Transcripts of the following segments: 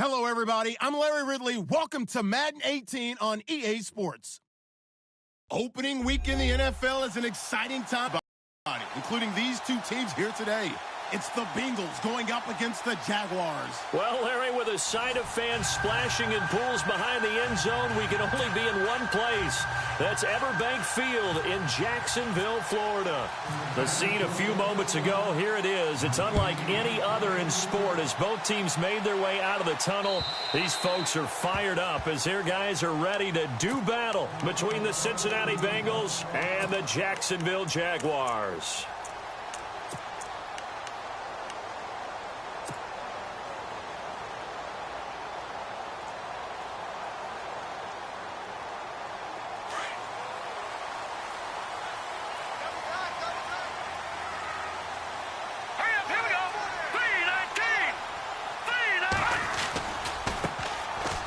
Hello, everybody. I'm Larry Ridley. Welcome to Madden 18 on EA Sports. Opening week in the NFL is an exciting time, including these two teams here today. It's the Bengals going up against the Jaguars. Well, Larry, with a sight of fans splashing in pools behind the end zone, we can only be in one place. That's Everbank Field in Jacksonville, Florida. The scene a few moments ago, here it is. It's unlike any other in sport as both teams made their way out of the tunnel. These folks are fired up as their guys are ready to do battle between the Cincinnati Bengals and the Jacksonville Jaguars.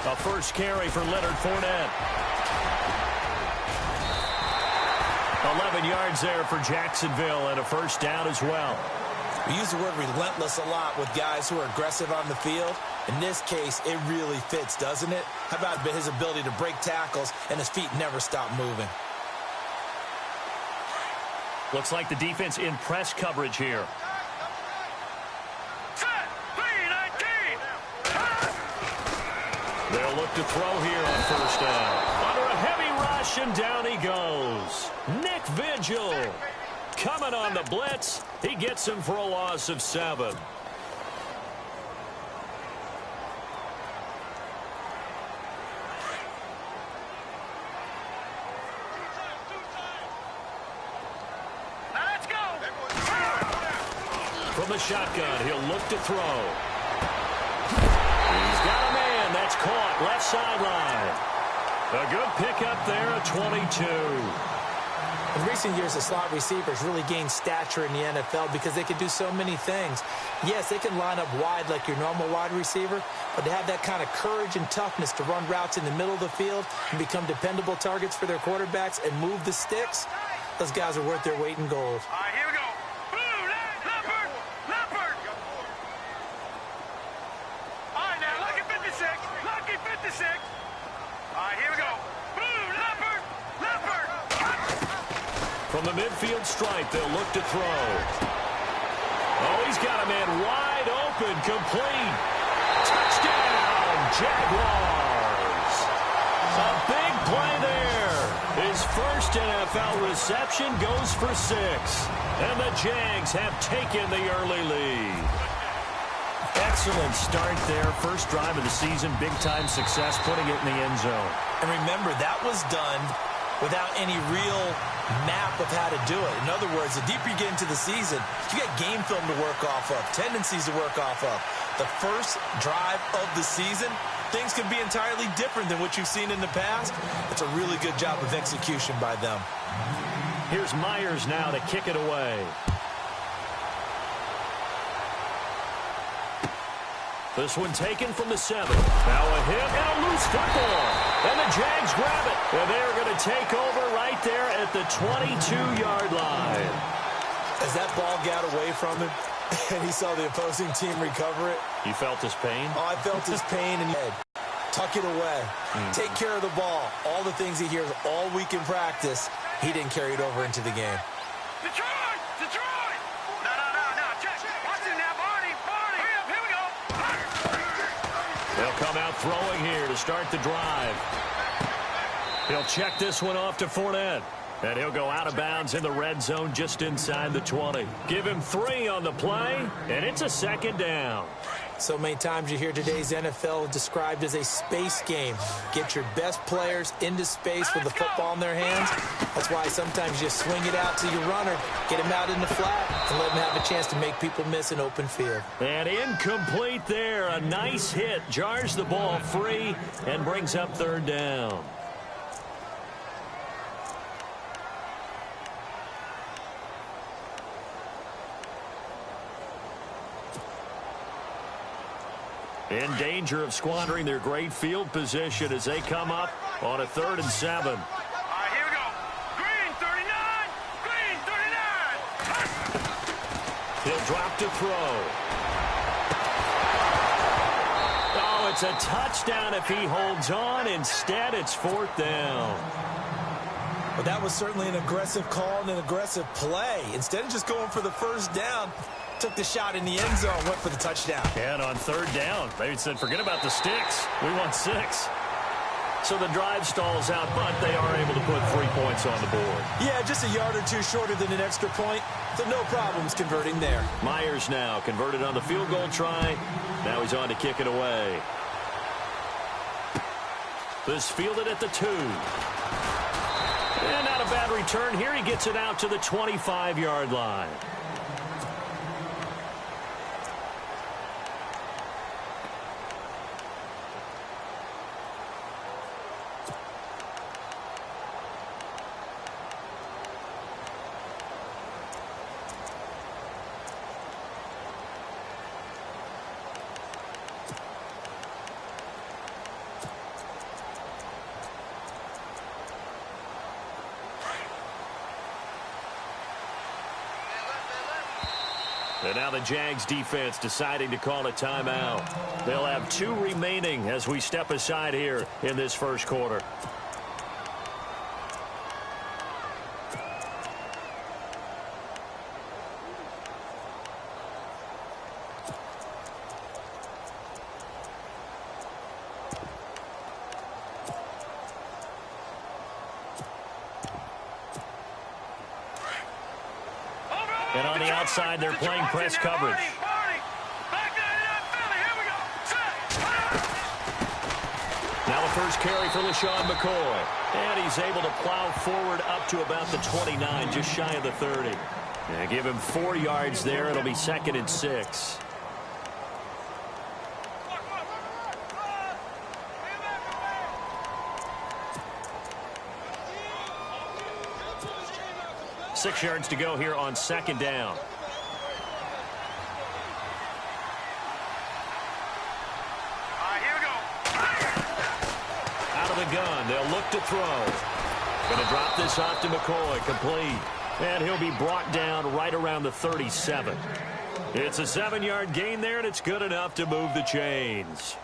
A first carry for Leonard Fournette. 11 yards there for Jacksonville and a first down as well. We use the word relentless a lot with guys who are aggressive on the field. In this case, it really fits, doesn't it? How about his ability to break tackles and his feet never stop moving? Looks like the defense in press coverage here. They'll look to throw here on first down. Under a heavy rush, and down he goes. Nick Vigil coming on the blitz. He gets him for a loss of 7. From the shotgun, he'll look to throw. He's got a man. That's caught left sideline. A good pickup there at 22. In recent years, the slot receivers really gained stature in the NFL because they can do so many things. Yes, they can line up wide like your normal wide receiver, but to have that kind of courage and toughness to run routes in the middle of the field and become dependable targets for their quarterbacks and move the sticks, those guys are worth their weight in gold. All right, here we go. Leopard. All right, now, lucky 56. Lucky 56. All right, here we go. Leopard. From the midfield stripe, they'll look to throw. Oh, he's got a man wide open, complete. Touchdown, Jaguars. A big play there. His first NFL reception goes for 6. And the Jags have taken the early lead. Excellent start there. First drive of the season, big-time success, putting it in the end zone. And remember, that was done without any real map of how to do it. In other words, the deeper you get into the season, you got game film to work off of, tendencies to work off of. The first drive of the season, things can be entirely different than what you've seen in the past. It's a really good job of execution by them. Here's Myers now to kick it away. This one taken from the 7. Now a hit and a loose football. And the Jags grab it. And they're going to take over right there at the 22-yard line. As that ball got away from him and he saw the opposing team recover it. You felt his pain? Oh, I felt his pain and head. Tuck it away. Take care of the ball. All the things he hears all week in practice, he didn't carry it over into the game. Detroit! No. Check. Watch it now, Barney. Hurry up, here we go. They'll come out throwing here to start the drive. He'll check this one off to Fournette. And he'll go out of bounds in the red zone just inside the 20. Give him 3 on the play, and it's a second down. So many times you hear today's NFL described as a space game. Get your best players into space with the football in their hands. That's why sometimes you swing it out to your runner, get him out in the flat, and let him have a chance to make people miss an open field. And incomplete there. A nice hit. Jars the ball free and brings up third down. In danger of squandering their great field position as they come up on a 3rd and 7. All right, here we go. Green 39. He'll drop to throw. Oh, it's It's a touchdown if he holds on. Instead, it's 4th down. Well, that was certainly an aggressive call and an aggressive play. Instead of just going for the first down, took the shot in the end zone, went for the touchdown. And on 3rd down, they said, forget about the sticks. We want 6. So the drive stalls out, but they are able to put 3 points on the board. Yeah, just a yard or two shorter than an extra point, so no problems converting there. Myers now converted on the field goal try. Now he's on to kick it away. This fielded at the 2. And not a bad return here. He gets it out to the 25-yard line. And now the Jags defense deciding to call a timeout. They'll have 2 remaining as we step aside here in this first quarter. And on the outside, they're playing press coverage. Now the first carry for LaShawn McCoy. And he's able to plow forward up to about the 29, just shy of the 30. And give him 4 yards there. It'll be 2nd and 6. Six yards to go here on 2nd down. Here we go. Out of the gun, they'll look to throw. Going to drop this off to McCoy, complete. And he'll be brought down right around the 37. It's a 7-yard gain there, and it's good enough to move the chains.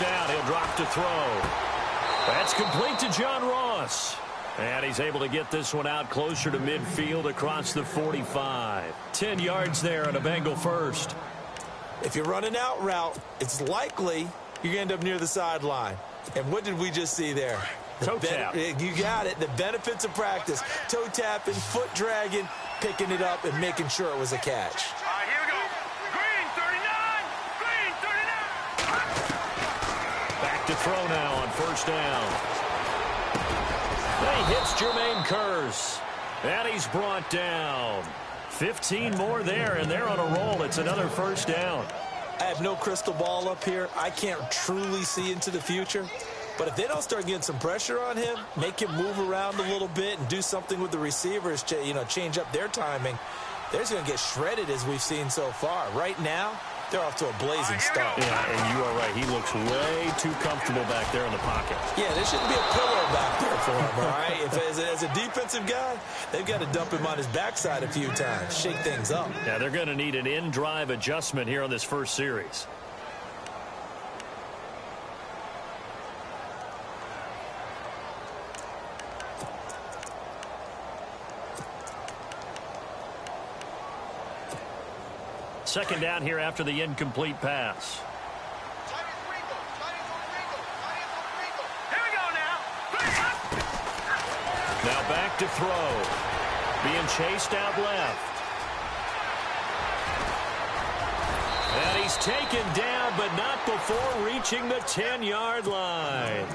Down, he'll drop to throw. That's complete to John Ross. And he's able to get this one out closer to midfield across the 45. 10 yards there on a Bengal first. If you run an out route, it's likely you're going to end up near the sideline. And what did we just see there? Toe tap. You got it. The benefits of practice. Toe tapping, foot dragging, picking it up, and making sure it was a catch. Here we go. Green 39. Green 39. Back to throw now on 1st down. He hits Jermaine Kearse. And he's brought down. 15 more there, and they're on a roll. It's another 1st down. I have no crystal ball up here. I can't truly see into the future. But if they don't start getting some pressure on him, make him move around a little bit and do something with the receivers, change up their timing, they're just going to get shredded as we've seen so far. Right now, they're off to a blazing start. Yeah, and you are right. He looks way too comfortable back there in the pocket. Yeah, there shouldn't be a pillow back there for him, all right? As a defensive guy, they've got to dump him on his backside a few times, shake things up. Yeah, they're going to need an in-drive adjustment here on this first series. Second down here after the incomplete pass. Here we go now. Now back to throw. Being chased out left. And he's taken down, but not before reaching the 10-yard line.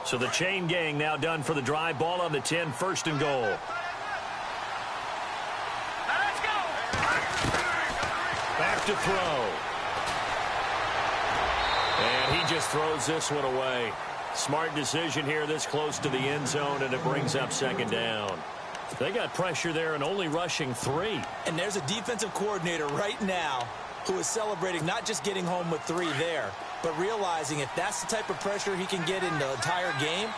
So the chain gang now done for the drive. Ball on the 10, 1st and goal. Let's go. Back to throw. And he just throws this one away. Smart decision here this close to the end zone, and it brings up second down. They got pressure there and only rushing 3. And there's a defensive coordinator right now who is celebrating not just getting home with 3 there, but realizing if that's the type of pressure he can get in the entire game,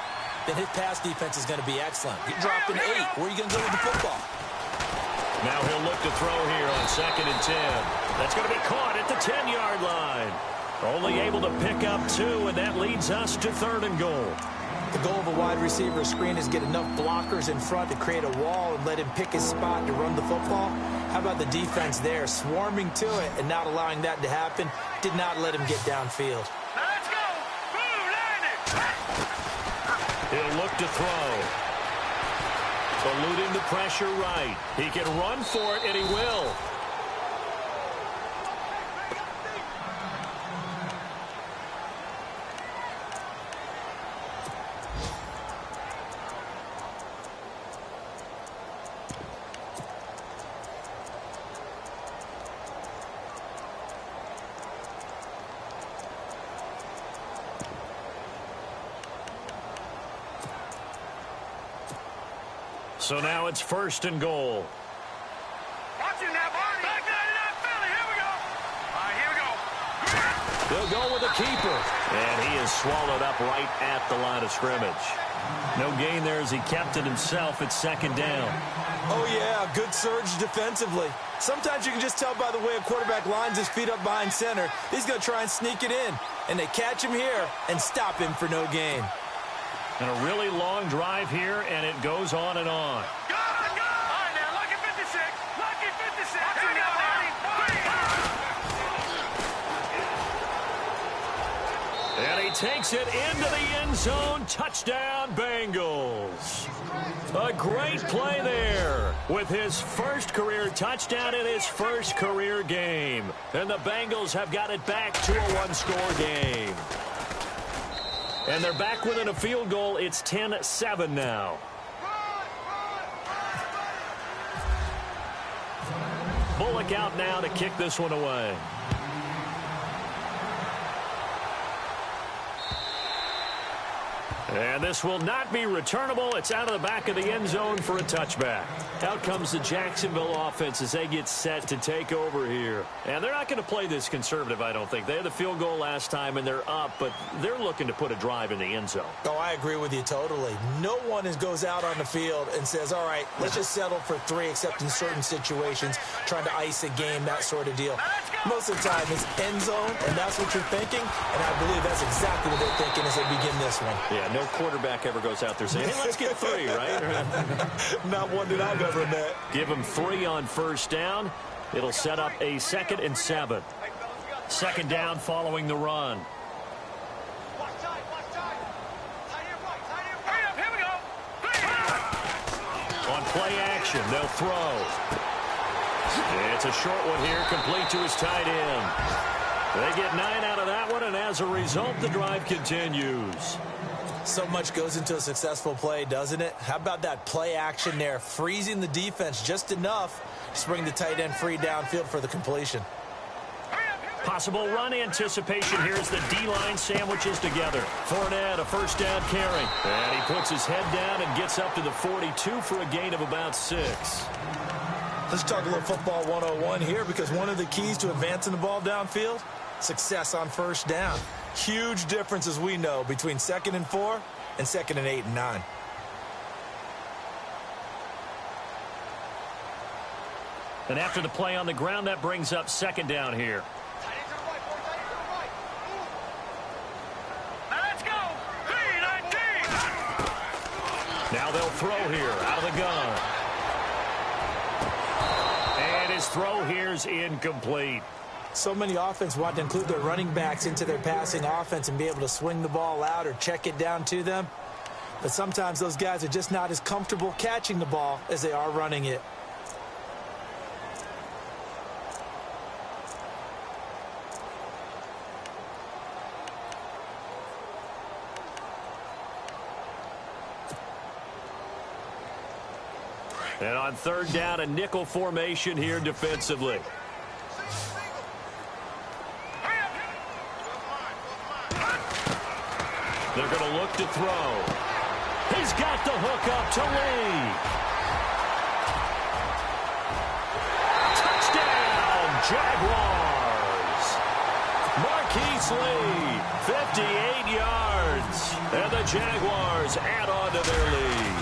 then his pass defense is going to be excellent. He dropped an 8. Where are you going to go with the football? Now he'll look to throw here on 2nd and 10. That's going to be caught at the 10-yard line. Only able to pick up 2, and that leads us to 3rd and goal. The goal of a wide receiver screen is get enough blockers in front to create a wall and let him pick his spot to run the football. How about the defense there, swarming to it and not allowing that to happen? Did not let him get downfield. Now let's go. Boom, line it. He'll look to throw. Eluding the pressure right. He can run for it, and he will. So now it's 1st and goal. Watch it now, Barney. Back 99 Philly. Here we go. All right, here we go. They'll go with the keeper. And he is swallowed up right at the line of scrimmage. No gain there as he kept it himself at 2nd down. Oh, yeah, good surge defensively. Sometimes you can just tell by the way a quarterback lines his feet up behind center. He's going to try and sneak it in. And they catch him here and stop him for no gain. And a really long drive here, and it goes on and on. Go, go. All right, now, lucky 56. Lucky 56. Here we go, Barney. And he takes it into the end zone. Touchdown, Bengals. A great play there with his first career touchdown in his first career game. And the Bengals have got it back to a one-score game. And they're back within a field goal. It's 10-7 now. Bullock out now to kick this one away. And this will not be returnable. It's out of the back of the end zone for a touchback. Out comes the Jacksonville offense as they get set to take over here. And they're not going to play this conservative, I don't think. They had the field goal last time, and they're up, but they're looking to put a drive in the end zone. Oh, I agree with you totally. No one goes out on the field and says, all right, let's just settle for 3, except in certain situations, trying to ice a game, that sort of deal. Most of the time, it's end zone, and that's what you're thinking, and I believe that's exactly what they're thinking as they begin this one. Yeah, no quarterback ever goes out there saying, hey, let's get 3, right? Not one that I've ever met. Give him 3 on first down. It'll set up a 2nd and 7. 2nd down following the run. Here we go. On play action, they'll throw. It's a short one here, complete to his tight end. They get 9 out of that one, and as a result, the drive continues. So much goes into a successful play, doesn't it? How about that play action there, freezing the defense just enough to bring the tight end free downfield for the completion. Possible run anticipation here as the D-line sandwiches together. Fournette, a first down carry. And he puts his head down and gets up to the 42 for a gain of about 6. Let's talk a little football 101 here, because one of the keys to advancing the ball downfield, success on first down. Huge difference, as we know, between 2nd and 4 and 2nd and 8 and 9. And after the play on the ground, that brings up 2nd down here. Let's go. 3-19. Now they'll throw here out of the gun. And his throw here's incomplete. So many offenses want to include their running backs into their passing offense and be able to swing the ball out or check it down to them. But sometimes those guys are just not as comfortable catching the ball as they are running it. And on 3rd down, a nickel formation here defensively. They're going to look to throw. He's got the hook up to Lee. Touchdown, Jaguars. Marquise Lee, 58 yards. And the Jaguars add on to their lead.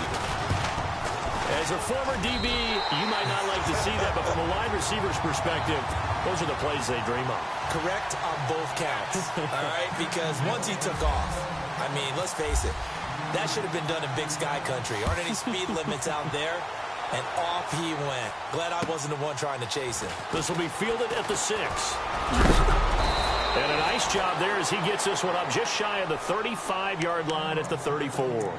As a former DB, you might not like to see that, but from a wide receiver's perspective, those are the plays they dream of. Correct on both counts, all right? Because once he took off, I mean, let's face it, that should have been done in Big Sky Country. Aren't any speed limits out there? And off he went. Glad I wasn't the one trying to chase him. This will be fielded at the 6. And a nice job there as he gets this one up just shy of the 35-yard line at the 34.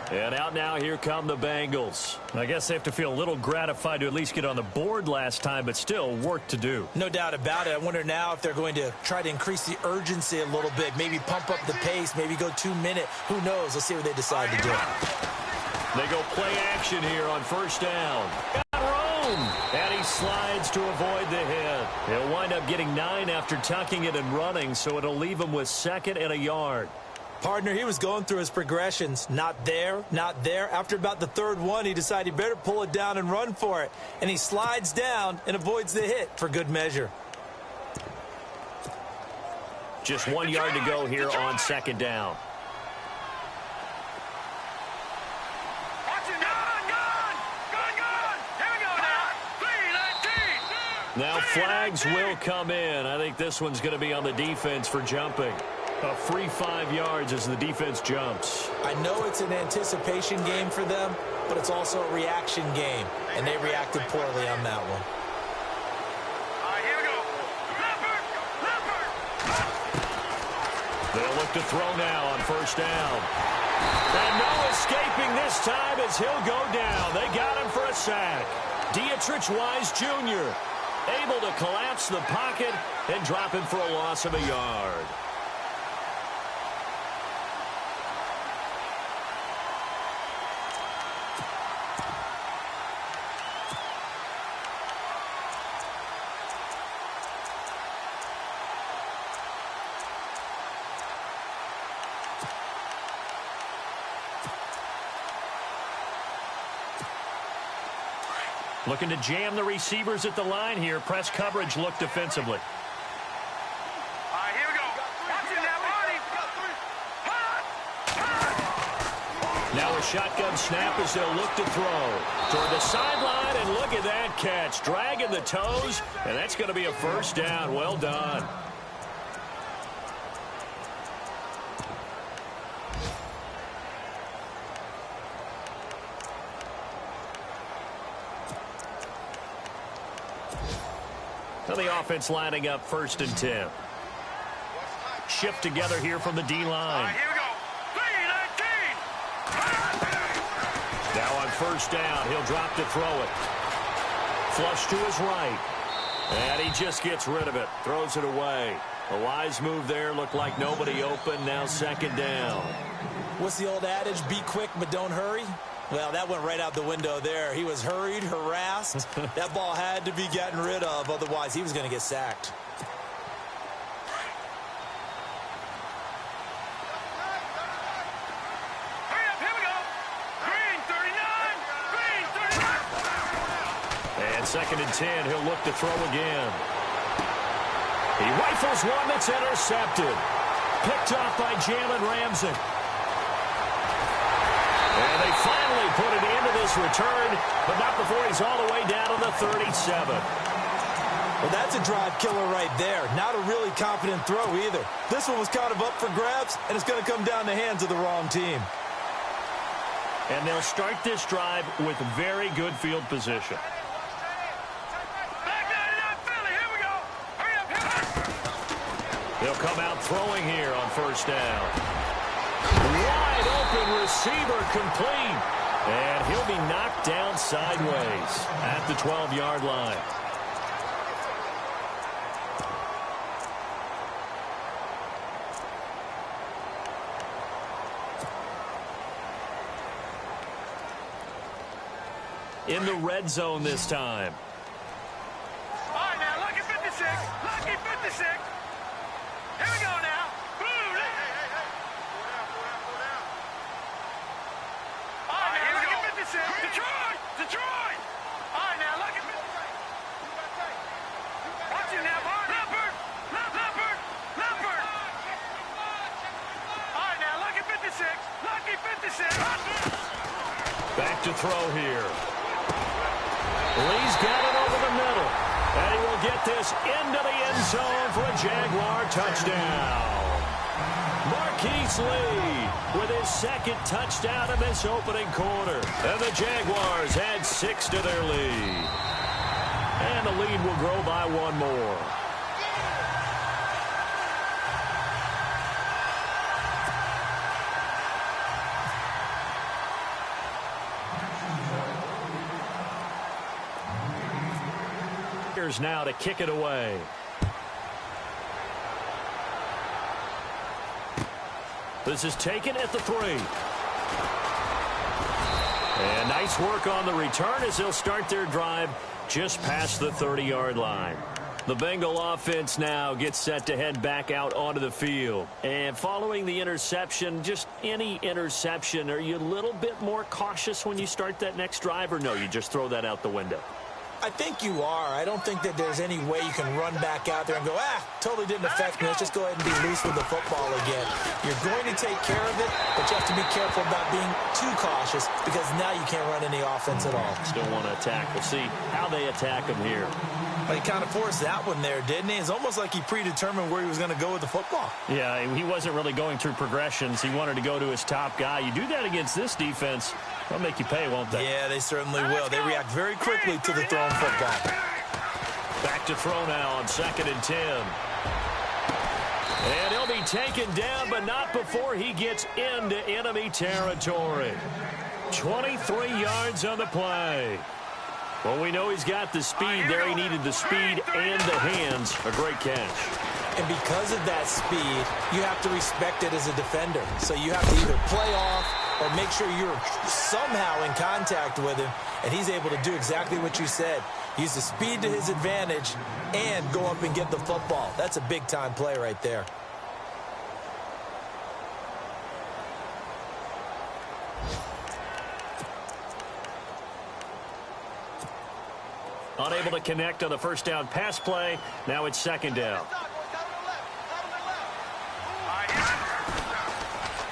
And out now, here come the Bengals. I guess they have to feel a little gratified to at least get on the board last time, but still work to do. No doubt about it. I wonder now if they're going to try to increase the urgency a little bit, maybe pump up the pace, maybe go 2-minute. Who knows? Let's see what they decide to do. They go play action here on first down. Got room, and he slides to avoid the hit. He'll wind up getting 9 after tucking it and running, so it'll leave him with 2nd and a yard. Partner, he was going through his progressions. Not there, not there. After about the 3rd one, he decided he better pull it down and run for it. And he slides down and avoids the hit for good measure. Just 1 yard to go here on 2nd down. Now flags will come in. I think this one's going to be on the defense for jumping. A free 5 yards as the defense jumps. I know it's an anticipation game for them, but it's also a reaction game, and they reacted poorly on that one. Here we go. They'll look to throw now on first down. And no escaping this time as he'll go down. They got him for a sack. Dietrich Wise Jr. able to collapse the pocket and drop him for a loss of a yard. Looking to jam the receivers at the line here. Press coverage look defensively. Here we go. Watch it now, Marty. Now a shotgun snap as they'll look to throw. Toward the sideline, and look at that catch. Dragging the toes, and that's going to be a first down. Well done. Now the offense lining up 1st and 10. Shift together here from the D-line. Here we go. 3-19. Now on first down, he'll drop to throw it. Flush to his right. And he just gets rid of it. Throws it away. A wise move there. Looked like nobody open. Now 2nd down. What's the old adage? Be quick, but don't hurry. Well, that went right out the window there. He was hurried, harassed. That ball had to be gotten rid of. Otherwise, he was going to get sacked. Hurry up, here we go. Green 39. Green 39. And 2nd and 10. He'll look to throw again. He rifles one that's intercepted. Picked off by Jalen Ramsey. And they finally put it into this return, but not before he's all the way down to the 37. Well, that's a drive killer right there. Not a really confident throw either. This one was kind of up for grabs, and it's going to come down the hands of the wrong team. And they'll start this drive with very good field position. Back 99 Philly, here we go. Hurry up, here we go. They'll come out throwing here on first down. Wide open receiver complete. And he'll be knocked down sideways at the 12-yard line. In the red zone this time. All right, now, lucky 56. Lucky 56. Here we go now. Boom. 56. Detroit! Detroit! All right, now, look at me. Watch it now, boy. Leopard! Leopard! Leopard! All right, now, lucky 56. Lucky 56. Back to throw here. Lee's got it over the middle. And he will get this into the end zone for a Jaguar touchdown. Marquise Lee with his second touchdown in this opening quarter. And the Jaguars add 6 to their lead. And the lead will grow by one more. Here's now to kick it away. This is taken at the 3. And nice work on the return as they'll start their drive just past the 30-yard line. The Bengal offense now gets set to head back out onto the field. And following the interception, just any interception, are you a little bit more cautious when you start that next drive, or no, you just throw that out the window? I think you are. I don't think that there's any way you can run back out there and go, totally didn't affect me. Let's just go ahead and be loose with the football again. You're going to take care of it, but you have to be careful about being too cautious because now you can't run any offense at all. Still want to attack. We'll see how they attack him here. Well, he kind of forced that one there, didn't he? It's almost like he predetermined where he was going to go with the football. Yeah, he wasn't really going through progressions. He wanted to go to his top guy. You do that against this defense, they'll make you pay, won't they? Yeah, they certainly will. They react very quickly to the thrown football. Back to throw now on 2nd and 10. And he'll be taken down, but not before he gets into enemy territory. 23 yards on the play. Well, we know he's got the speed there. He needed the speed and the hands. A great catch. And because of that speed, you have to respect it as a defender. So you have to either play off or make sure you're somehow in contact with him, and he's able to do exactly what you said. Use the speed to his advantage and go up and get the football. That's a big-time play right there. Unable to connect on the first down pass play. Now it's 2nd down.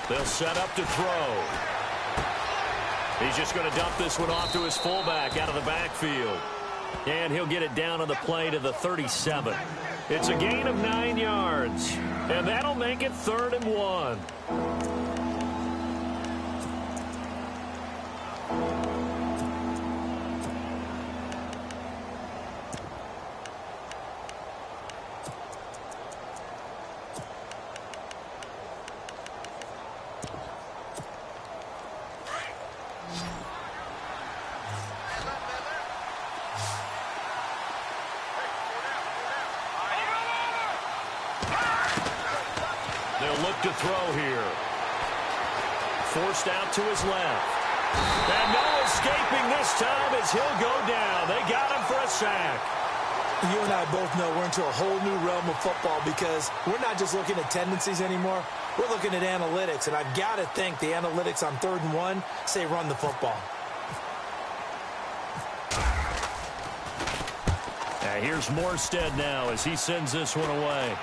They'll set up to throw. He's just going to dump this one off to his fullback out of the backfield. And he'll get it down on the play to the 37. It's a gain of 9 yards. And that'll make it 3rd and 1. To throw here. Forced out to his left. And no escaping this time as he'll go down. They got him for a sack. You and I both know we're into a whole new realm of football because we're not just looking at tendencies anymore. We're looking at analytics, and I've got to think the analytics on 3rd and 1 say run the football. Here's Morstead now as he sends this one away.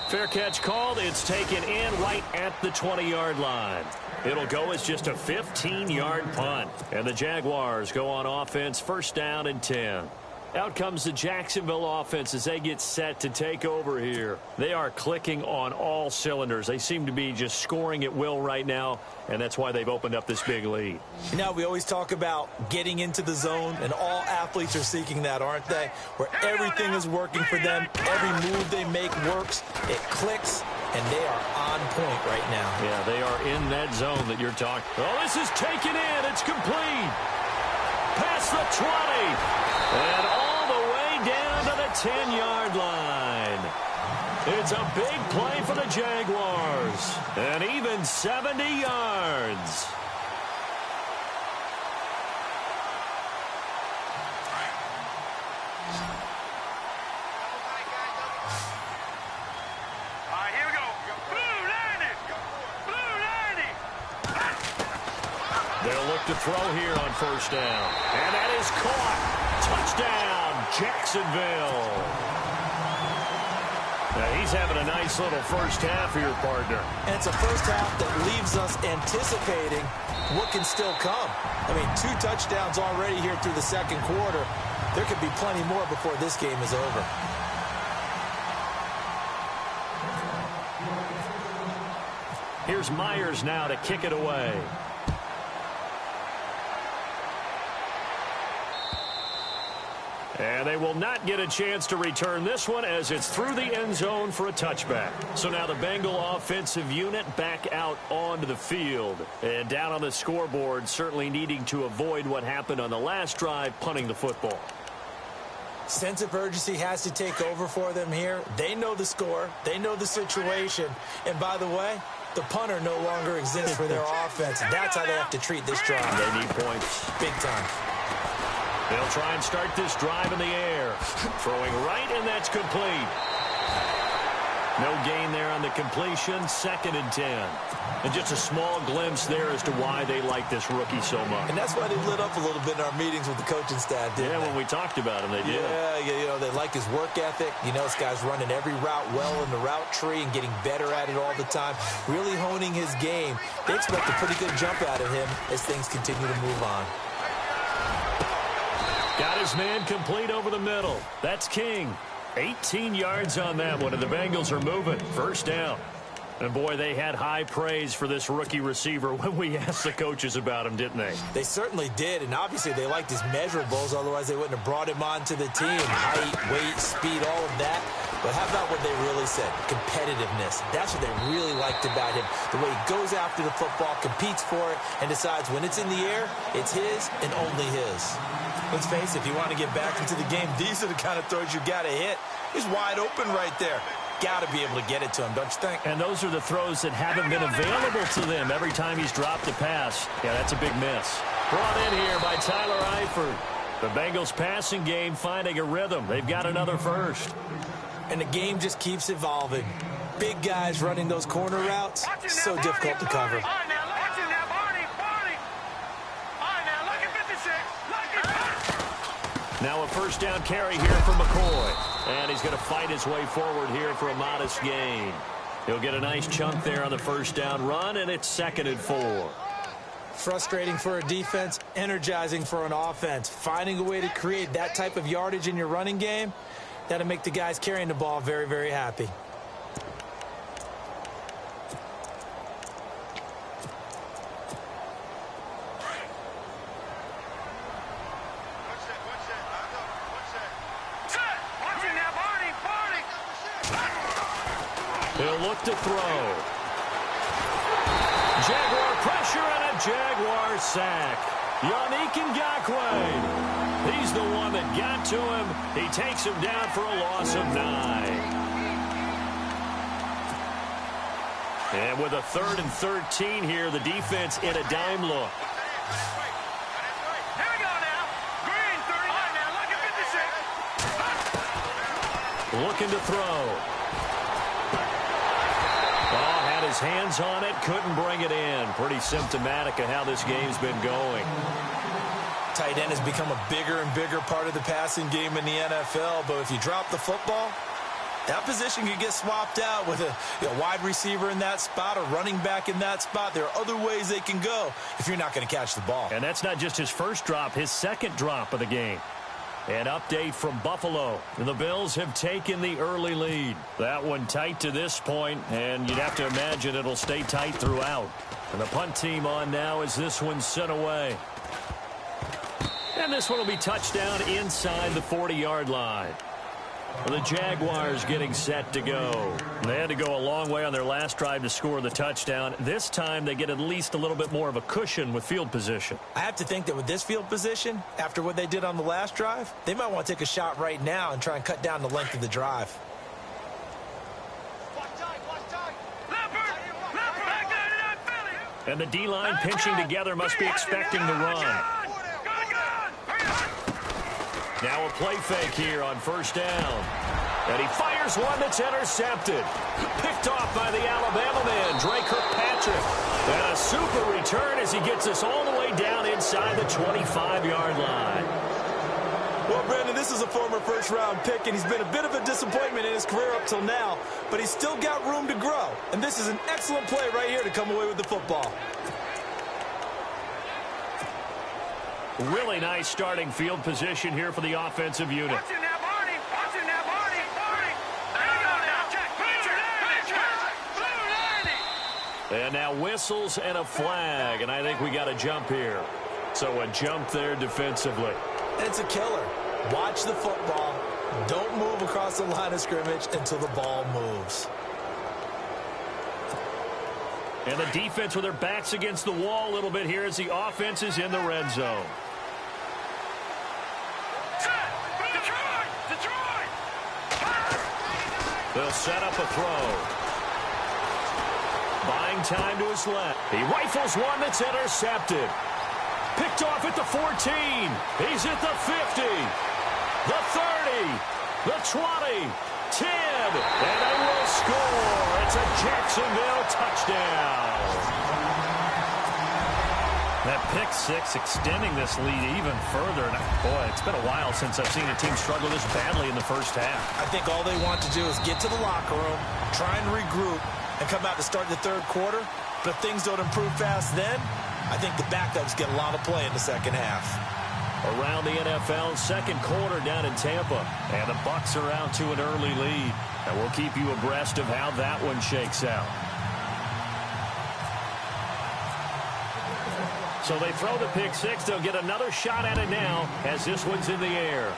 Fair catch called. It's taken in right at the 20-yard line. It'll go as just a 15-yard punt. And the Jaguars go on offense, 1st down and 10. Out comes the Jacksonville offense as they get set to take over here. They are clicking on all cylinders. They seem to be just scoring at will right now, and that's why they've opened up this big lead. You know, we always talk about getting into the zone, and all athletes are seeking that, aren't they? Where everything is working for them. Every move they make works. It clicks, and they are on point right now. Yeah, they are in that zone that you're talking. Oh, this is taken in. It's complete. Past the 20. And all the way down to the 10-yard line. It's a big play for the Jaguars. And even 70 yards. All right, here we go. Blue 90. Blue 90. They'll look to to throw here on first down. And that is caught. Touchdown, Jacksonville. Now, he's having a nice little first half here, partner. And it's a first half that leaves us anticipating what can still come. I mean, 2 touchdowns already here through the second quarter. There could be plenty more before this game is over. Here's Myers now to kick it away. And they will not get a chance to return this one as it's through the end zone for a touchback. So now the Bengal offensive unit back out onto the field. And down on the scoreboard, certainly needing to avoid what happened on the last drive, punting the football. Sense of urgency has to take over for them here. They know the score. They know the situation. And by the way, the punter no longer exists for their offense. That's how they have to treat this drive. They need points. Big time. They'll try and start this drive in the air. Throwing right, and that's complete. No gain there on the completion. 2nd and 10. And just a small glimpse there as to why they like this rookie so much. And that's why they lit up a little bit in our meetings with the coaching staff, didn't they? When we talked about him, they did. Yeah, you know, they like his work ethic. You know, this guy's running every route well in the route tree and getting better at it all the time. Really honing his game. They expect a pretty good jump out of him as things continue to move on. Got his man complete over the middle. That's King. 18 yards on that one, and the Bengals are moving. First down. And, boy, they had high praise for this rookie receiver when we asked the coaches about him, didn't they? They certainly did, and obviously they liked his measurables. Otherwise, they wouldn't have brought him onto the team. Height, weight, speed, all of that. But how about what they really said? Competitiveness. That's what they really liked about him. The way he goes after the football, competes for it, and decides when it's in the air, it's his and only his. Let's face it, if you want to get back into the game, these are the kind of throws you got to hit. He's wide open right there. Got to be able to get it to him, don't you think? And those are the throws that haven't been available to them every time he's dropped a pass. Yeah, that's a big miss. Brought in here by Tyler Eifert. The Bengals passing game finding a rhythm. They've got another first. And the game just keeps evolving. Big guys running those corner routes, so difficult to cover. Now a first down carry here for McCoy. And he's going to fight his way forward here for a modest gain. He'll get a nice chunk there on the first down run, and it's 2nd and 4. Frustrating for a defense, energizing for an offense. Finding a way to create that type of yardage in your running game, that'll make the guys carrying the ball very, very happy. He'll look to throw. Jaguar pressure and a Jaguar sack. Yannick Ngakoue. He's the one that got to him. He takes him down for a loss of 9. And with a 3rd and 13 here, the defense in a dime look. Here we go now. Green, 39 now. Look at 56. Looking to throw. Had his hands on it, couldn't bring it in. Pretty symptomatic of how this game's been going. Tight end has become a bigger and bigger part of the passing game in the NFL, but if you drop the football, that position could get swapped out with a wide receiver in that spot, a running back in that spot. There are other ways they can go if you're not going to catch the ball. And that's not just his first drop, his second drop of the game. An update from Buffalo. The Bills have taken the early lead. That one tight to this point, and you'd have to imagine it'll stay tight throughout. And the punt team on now as this one's sent away. And this one will be touchdown inside the 40-yard line. The Jaguars getting set to go. They had to go a long way on their last drive to score the touchdown. This time they get at least a little bit more of a cushion with field position. I have to think that with this field position, after what they did on the last drive, they might want to take a shot right now and try and cut down the length of the drive. And the D-line pinching together must be expecting the run. Now a play fake here on first down. And he fires one that's intercepted. Picked off by the Alabama man, Drake Kirkpatrick. And a super return as he gets us all the way way down inside the 25-yard line. Well, Brandon, this is a former first-round pick, and he's been a bit of a disappointment in his career up till now, but he's still got room to grow. And this is an excellent play right here to come away with the football. Really nice starting field position here for the offensive unit. Watch him now, Barney. Watch him now, Barney. Barney. There you go now. Check. And now whistles and a flag, and I think we got a jump here. So a jump there defensively. It's a killer. Watch the football. Don't move across the line of scrimmage until the ball moves. And the defense with their backs against the wall a little bit here as the offense is in the red zone. Detroit. They'll set up a throw. Buying time to his left. He rifles one that's intercepted. Picked off at the 14. He's at the 50. The 30. The 20. 10. And they will score. It's a Jacksonville touchdown. That pick six extending this lead even further. And boy, it's been a while since I've seen a team struggle this badly in the first half. I think all they want to do is get to the locker room, try and regroup, and come out to start the third quarter. But if things don't improve fast then, I think the backups get a lot of play in the second half. Around the NFL, second quarter down in Tampa. And the Bucs are out to an early lead. And we'll keep you abreast of how that one shakes out. So they throw the pick six. They'll get another shot at it now as this one's in the air.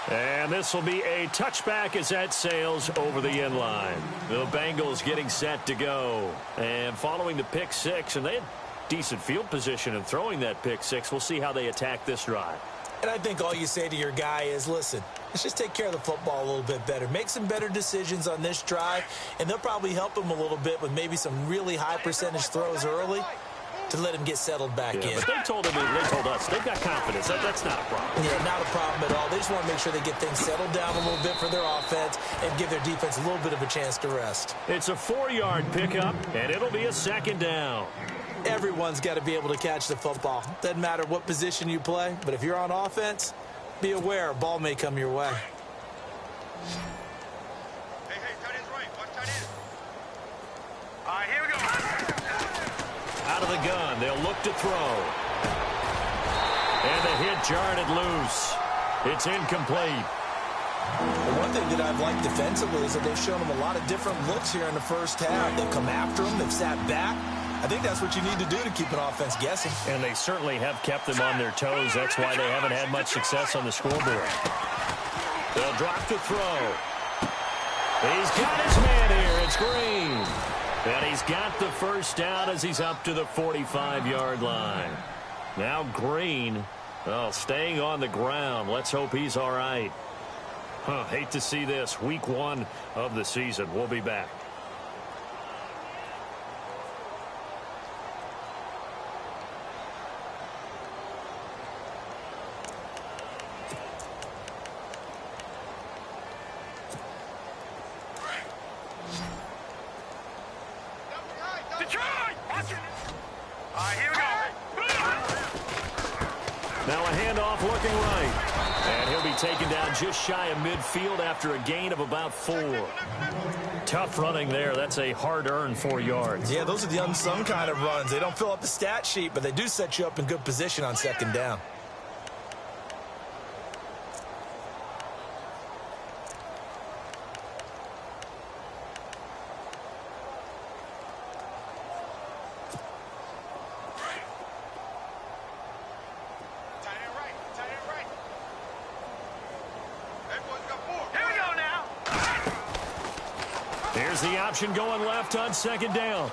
And this will be a touchback as that sails over the end line. The Bengals getting set to go. And following the pick six, and they had decent field position in throwing that pick six. We'll see how they attack this drive. And I think all you say to your guy is, listen, let's just take care of the football a little bit better. Make some better decisions on this drive, and they'll probably help him a little bit with maybe some really high percentage throws early to let him get settled back in. But they told us, they've got confidence. That's not a problem. Yeah, not a problem at all. They just want to make sure they get things settled down a little bit for their offense and give their defense a little bit of a chance to rest. It's a 4-yard pickup, and it'll be a second down. Everyone's got to be able to catch the football. Doesn't matter what position you play, but if you're on offense, be aware a ball may come your way. Hey, tight end's right. Watch tight end. All right, here we go. Out of the gun, they'll look to throw. And the hit jarred it loose. It's incomplete. The one thing that I've liked defensively is that they've shown them a lot of different looks here in the first half. They've come after them. They've sat back. I think that's what you need to do to keep an offense guessing. And they certainly have kept them on their toes. That's why they haven't had much success on the scoreboard. They'll drop to throw. He's got his man here. It's Green. And he's got the first down as he's up to the 45-yard line. Now Green, staying on the ground. Let's hope he's all right. Hate to see this. Week 1 of the season. We'll be back. Detroit! Watch it. All right, here we go. Now a handoff looking right. And he'll be taken down just shy of midfield after a gain of about 4. Tough running there. That's a hard-earned 4 yards. Yeah, those are the unsung kind of runs. They don't fill up the stat sheet, but they do set you up in good position on second down. Here's the option going left on second down.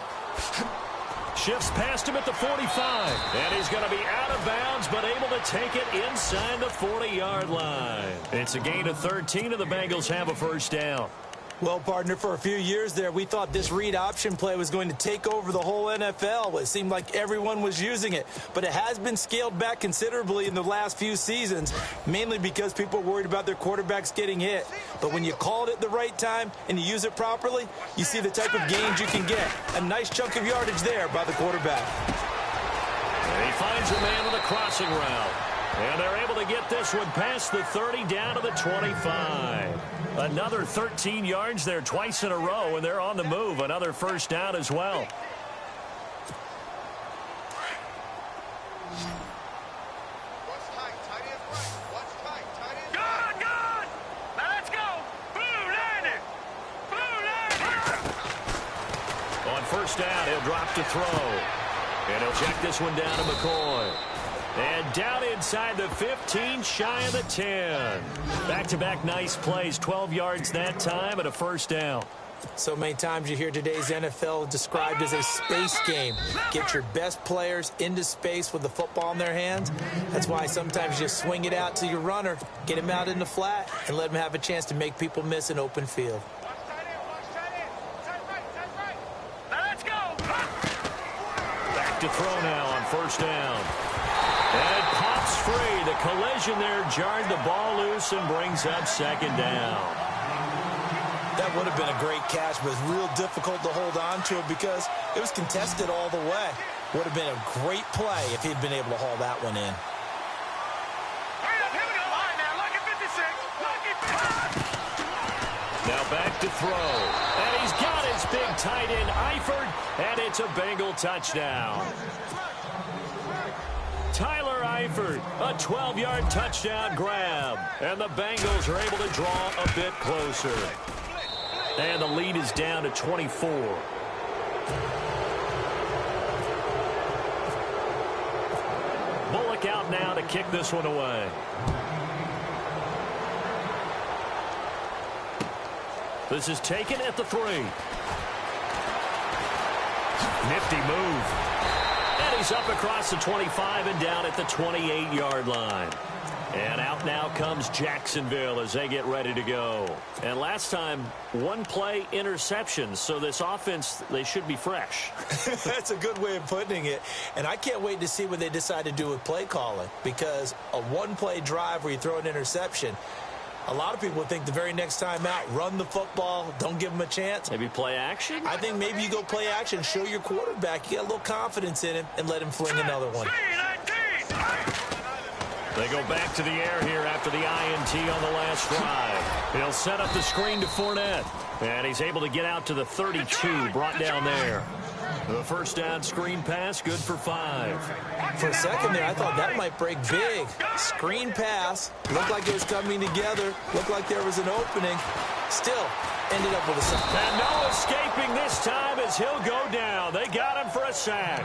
Shifts past him at the 45. And he's going to be out of bounds, but able to take it inside the 40-yard line. It's a gain of 13, and the Bengals have a first down. Well, partner, for a few years there, we thought this read option play was going to take over the whole NFL. It seemed like everyone was using it. But it has been scaled back considerably in the last few seasons, mainly because people are worried about their quarterbacks getting hit. But when you call it at the right time and you use it properly, you see the type of gains you can get. A nice chunk of yardage there by the quarterback. And he finds a man with a crossing route. And they're able to get this one past the 30 down to the 25. Another 13 yards there twice in a row, and they're on the move. Another first down as well. Good, good. Now let's go. Blue Landon. Blue Landon. On first down, he'll drop to throw. And he'll check this one down to McCoy. And down inside the 15, shy of the 10. Back-to-back nice plays, 12 yards that time and a first down. So many times you hear today's NFL described as a space game. Get your best players into space with the football in their hands. That's why sometimes you just swing it out to your runner, get him out in the flat, and let him have a chance to make people miss an open field. Now let's go. Back to throw now on first down. And it pops free. The collision there jarred the ball loose and brings up second down. That would have been a great catch, but it's real difficult to hold on to it because it was contested all the way. Would have been a great play if he'd been able to haul that one in. Hurry up, here we go. All right, now, lucky 56. Lucky 5. Now back to throw. And he's got his big tight end, Eifert, and it's a Bengal touchdown. Tyler Eifert, a 12-yard touchdown grab. And the Bengals are able to draw a bit closer. And the lead is down to 24. Bullock out now to kick this one away. This is taken at the 3. Nifty move. And he's up across the 25 and down at the 28-yard line. And out now comes Jacksonville as they get ready to go. And last time, one play interception. So this offense, they should be fresh. That's a good way of putting it. And I can't wait to see what they decide to do with play calling. Because a one-play drive where you throw an interception, a lot of people think the very next time out, run the football, don't give them a chance. Maybe play action? I think maybe you go play action, show your quarterback you got a little confidence in him, and let him fling another one. They go back to the air here after the INT on the last drive. He'll set up the screen to Fournette. And he's able to get out to the 32, brought down there. The first down screen pass, good for 5. For a second there, I thought that might break big. Screen pass, looked like it was coming together, looked like there was an opening. Still, ended up with a sack. And no escaping this time as he'll go down. They got him for a sack.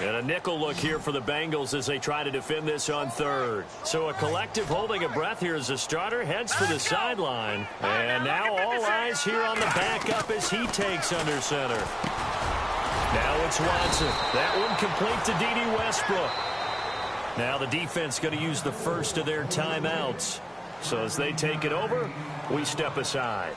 And a nickel look here for the Bengals as they try to defend this on third. So a collective holding a breath here as the starter heads for the sideline. And now all eyes here on the backup as he takes under center. Now it's Watson. That one complete to D.D. Westbrook. Now the defense going to use the first of their timeouts. So as they take it over, we step aside.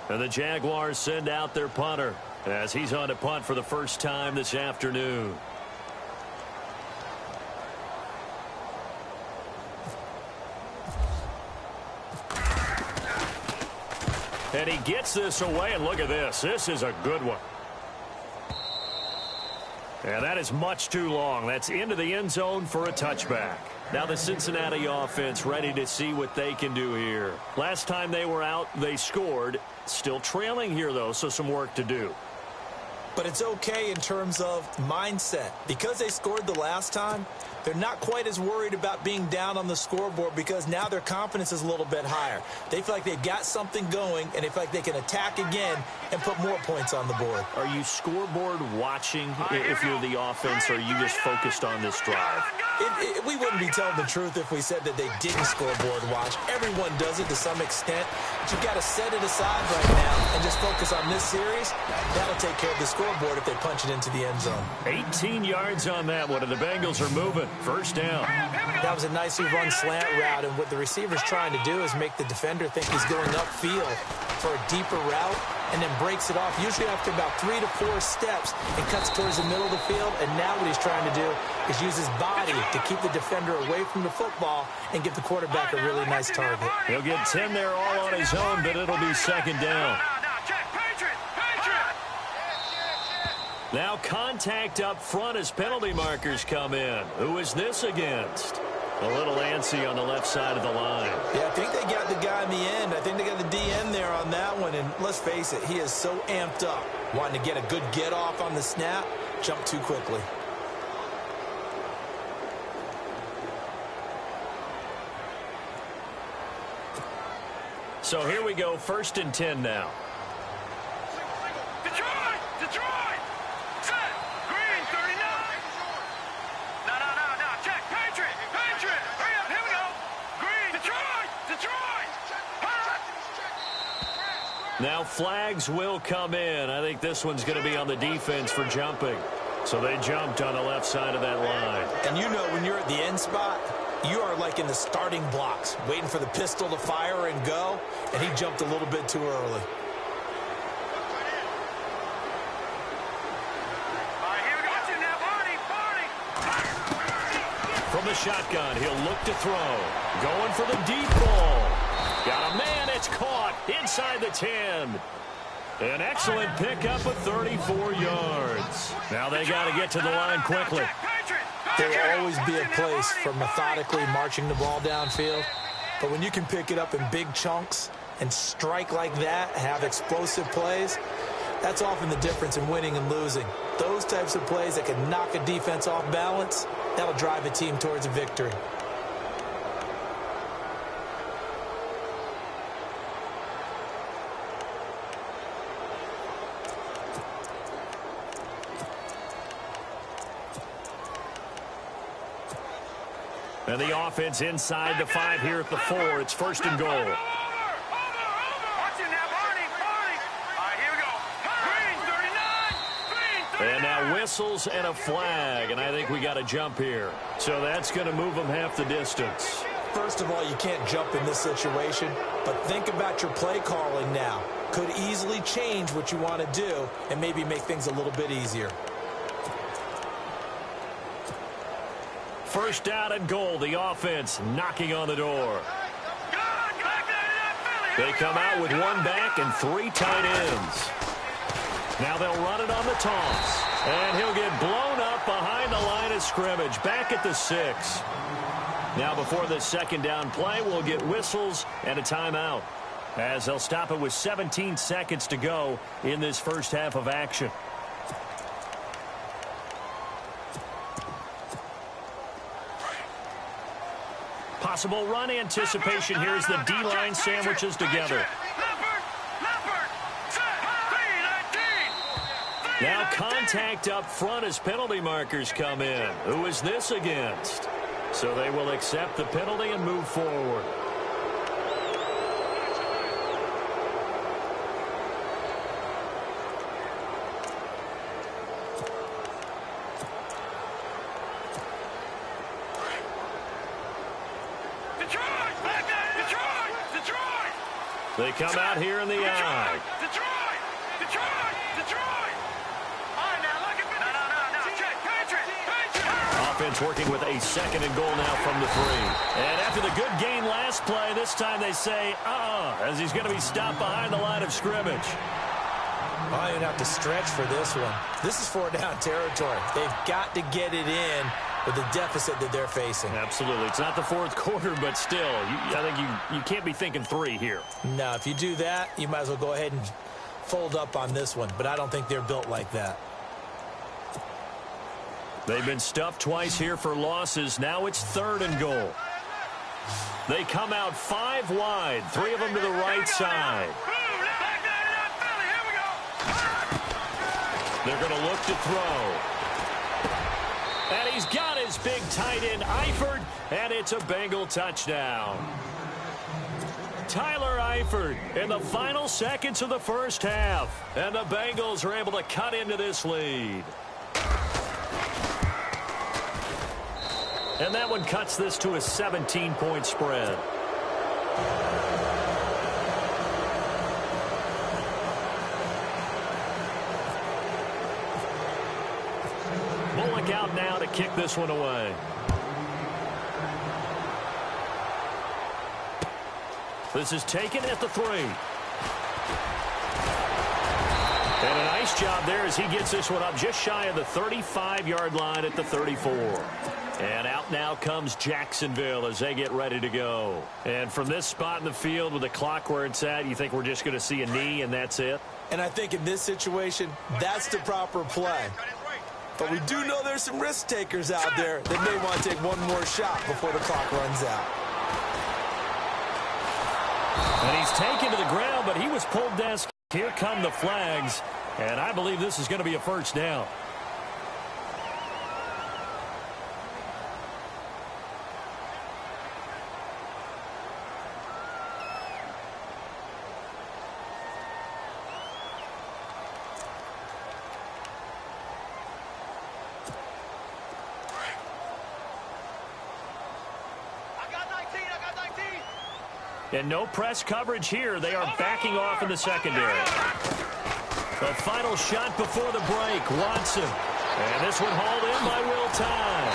And the Jaguars send out their punter as he's on to punt for the first time this afternoon. And he gets this away, and look at this. This is a good one. And that is much too long. That's into the end zone for a touchback. Now the Cincinnati offense ready to see what they can do here. Last time they were out, they scored. Still trailing here, though, so some work to do. But it's okay in terms of mindset. Because they scored the last time, they're not quite as worried about being down on the scoreboard because now their confidence is a little bit higher. They feel like they've got something going, and they feel like they can attack again and put more points on the board. Are you scoreboard watching if you're the offense, or are you just focused on this drive? We wouldn't be telling the truth if we said that they didn't scoreboard watch. Everyone does it to some extent. But you've got to set it aside right now and just focus on this series. That'll take care of the scoreboard if they punch it into the end zone. 18 yards on that one, and the Bengals are moving. First down. That was a nicely run slant route, and what the receiver's trying to do is make the defender think he's going upfield for a deeper route, and then breaks it off, usually after about 3 to 4 steps, and cuts towards the middle of the field. And now what he's trying to do is use his body to keep the defender away from the football and give the quarterback a really nice target. He'll get 10 there all on his own, but it'll be second down. Now contact up front as penalty markers come in. Who is this against? A little antsy on the left side of the line. Yeah, I think they got the guy in the end. I think they got the DN there on that one. And let's face it, he is so amped up, wanting to get a good get off on the snap, jump too quickly. So here we go, 1st and 10 now. Detroit! Set! Green, 39! No, check! Patriot! Hurry up, here we go! Green, Detroit! Now flags will come in. I think this one's going to be on the defense for jumping. So they jumped on the left side of that line. And you know when you're at the end spot, you are like in the starting blocks, waiting for the pistol to fire and go, and he jumped a little bit too early. From the shotgun, he'll look to throw. Going for the deep ball. Got a man, it's caught inside the 10. An excellent pickup of 34 yards. Now they got to get to the line quickly. There will always be a place for methodically marching the ball downfield. But when you can pick it up in big chunks and strike like that, have explosive plays, that's often the difference in winning and losing. Those types of plays that can knock a defense off balance, that'll drive a team towards a victory. And the offense inside the 5 here at the 4. It's 1st and goal. And now whistles and a flag, and I think we got a jump here. So that's going to move them half the distance. First of all, you can't jump in this situation, but think about your play calling now. Could easily change what you want to do and maybe make things a little bit easier. First down and goal, the offense knocking on the door. They come out with 1 back and 3 tight ends. Now they'll run it on the toss. And he'll get blown up behind the line of scrimmage, back at the 6. Now before this second down play, we'll get whistles and a timeout, as they'll stop it with 17 seconds to go in this first half of action. Possible run anticipation here as the D-line sandwiches together. Now contact up front as penalty markers come in. Who is this against? So they will accept the penalty and move forward. They come out here in the eye. Detroit! Offense working with a 2nd and goal now from the 3. And after the good gain last play, this time they say, as he's going to be stopped behind the line of scrimmage. I don't even have to stretch for this one. This is 4-down territory. They've got to get it in with the deficit that they're facing. Absolutely. It's not the 4th quarter, but still, I think you can't be thinking 3 here. No, if you do that, you might as well go ahead and fold up on this one. But I don't think they're built like that. They've been stuffed twice here for losses. Now it's 3rd and goal. They come out 5 wide, 3 of them to the right side. They're going to look to throw. And he's got his big tight end, Eifert, and it's a Bengal touchdown. Tyler Eifert in the final seconds of the first half. And the Bengals are able to cut into this lead. And that one cuts this to a 17-point spread. Bullock out now to kick this one away. This is taken at the 3. And a nice job there as he gets this one up just shy of the 35-yard line at the 34. And out now comes Jacksonville as they get ready to go. And from this spot in the field with the clock where it's at, you think we're just going to see a knee and that's it? And I think in this situation, that's the proper play. But we do know there's some risk takers out there that may want to take one more shot before the clock runs out. And he's taken to the ground, but he was pulled down. Here come the flags, and I believe this is going to be a first down. And no press coverage here. They are backing off in the secondary. The final shot before the break, Watson. And this one hauled in by Will Time.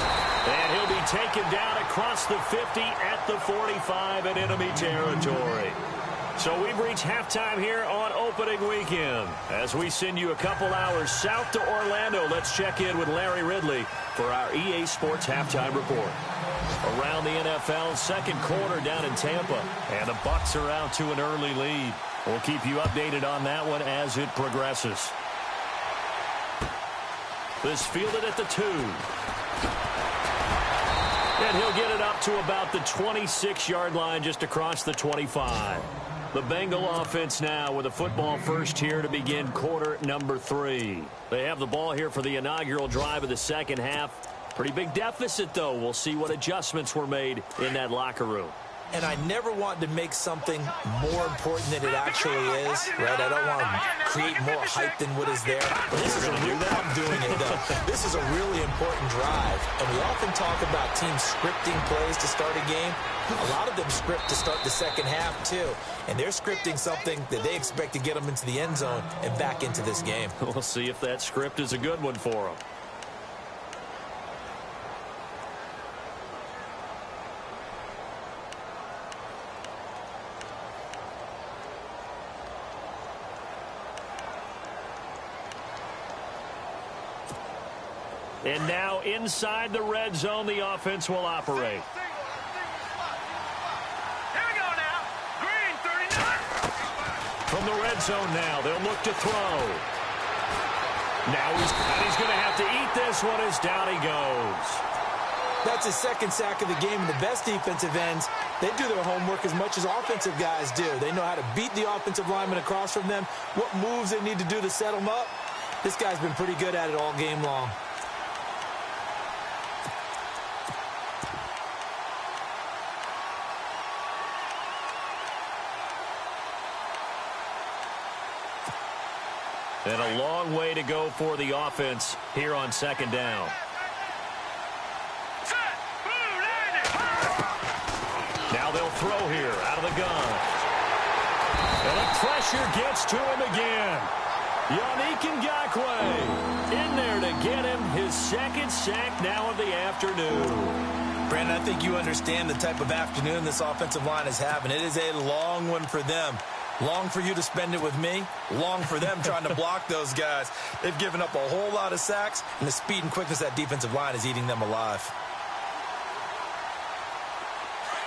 And he'll be taken down across the 50 at the 45 in enemy territory. So we've reached halftime here on opening weekend. As we send you a couple hours south to Orlando, let's check in with Larry Ridley for our EA Sports Halftime Report. Around the NFL, second quarter down in Tampa. And the Bucs are out to an early lead. We'll keep you updated on that one as it progresses. This fielded at the 2. And he'll get it up to about the 26-yard line just across the 25. The Bengal offense now with a football first here to begin quarter number 3. They have the ball here for the inaugural drive of the second half. Pretty big deficit, though. We'll see what adjustments were made in that locker room. And I never want to make something more important than it actually is, right? I don't want to create more hype than what is there. But this is a real, I'm doing it, though. This is a really important drive. And we often talk about teams scripting plays to start a game. A lot of them script to start the second half, too. And they're scripting something that they expect to get them into the end zone and back into this game. We'll see if that script is a good one for them. And now inside the red zone, the offense will operate. Here we go now. Green, 39. From the red zone now, they'll look to throw. Now he's going to have to eat this one as down he goes. That's his second sack of the game. And the best defensive ends, they do their homework as much as offensive guys do. They know how to beat the offensive lineman across from them, what moves they need to do to set them up. This guy's been pretty good at it all game long. And a long way to go for the offense here on second down. Now they'll throw here out of the gun. And the pressure gets to him again. Yannick Ngakoue in there to get him his second sack now of the afternoon. Brandon, I think you understand the type of afternoon this offensive line is having. It is a long one for them. Long for you to spend it with me. Long for them trying to block those guys. They've given up a whole lot of sacks, and the speed and quickness of that defensive line is eating them alive.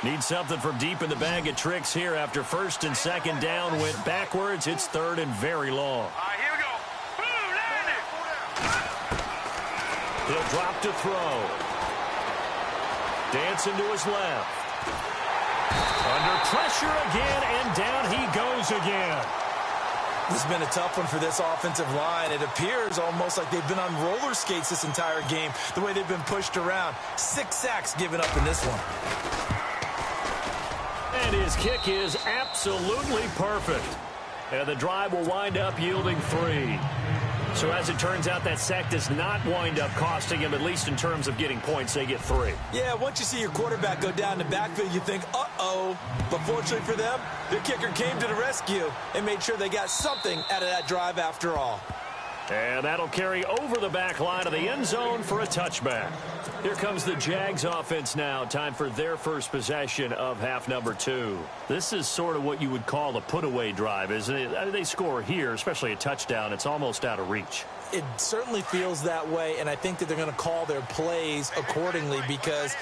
Need something from deep in the bag of tricks here after first and second down went backwards. It's third and very long. All right, here we go. Boom, landed. He'll drop to throw. Dancing to his left. Under pressure again, and down he goes again. This has been a tough one for this offensive line. It appears almost like they've been on roller skates this entire game, the way they've been pushed around. 6 sacks given up in this one. And his kick is absolutely perfect. And the drive will wind up yielding 3. So as it turns out, that sack does not wind up costing him, at least in terms of getting points. They get 3. Yeah, once you see your quarterback go down the backfield, you think, uh-oh. But fortunately for them, their kicker came to the rescue and made sure they got something out of that drive after all. And that'll carry over the back line of the end zone for a touchback. Here comes the Jags offense now. Time for their first possession of half number 2. This is sort of what you would call a put-away drive, isn't it? They score here, especially a touchdown. It's almost out of reach. It certainly feels that way, and I think that they're going to call their plays accordingly because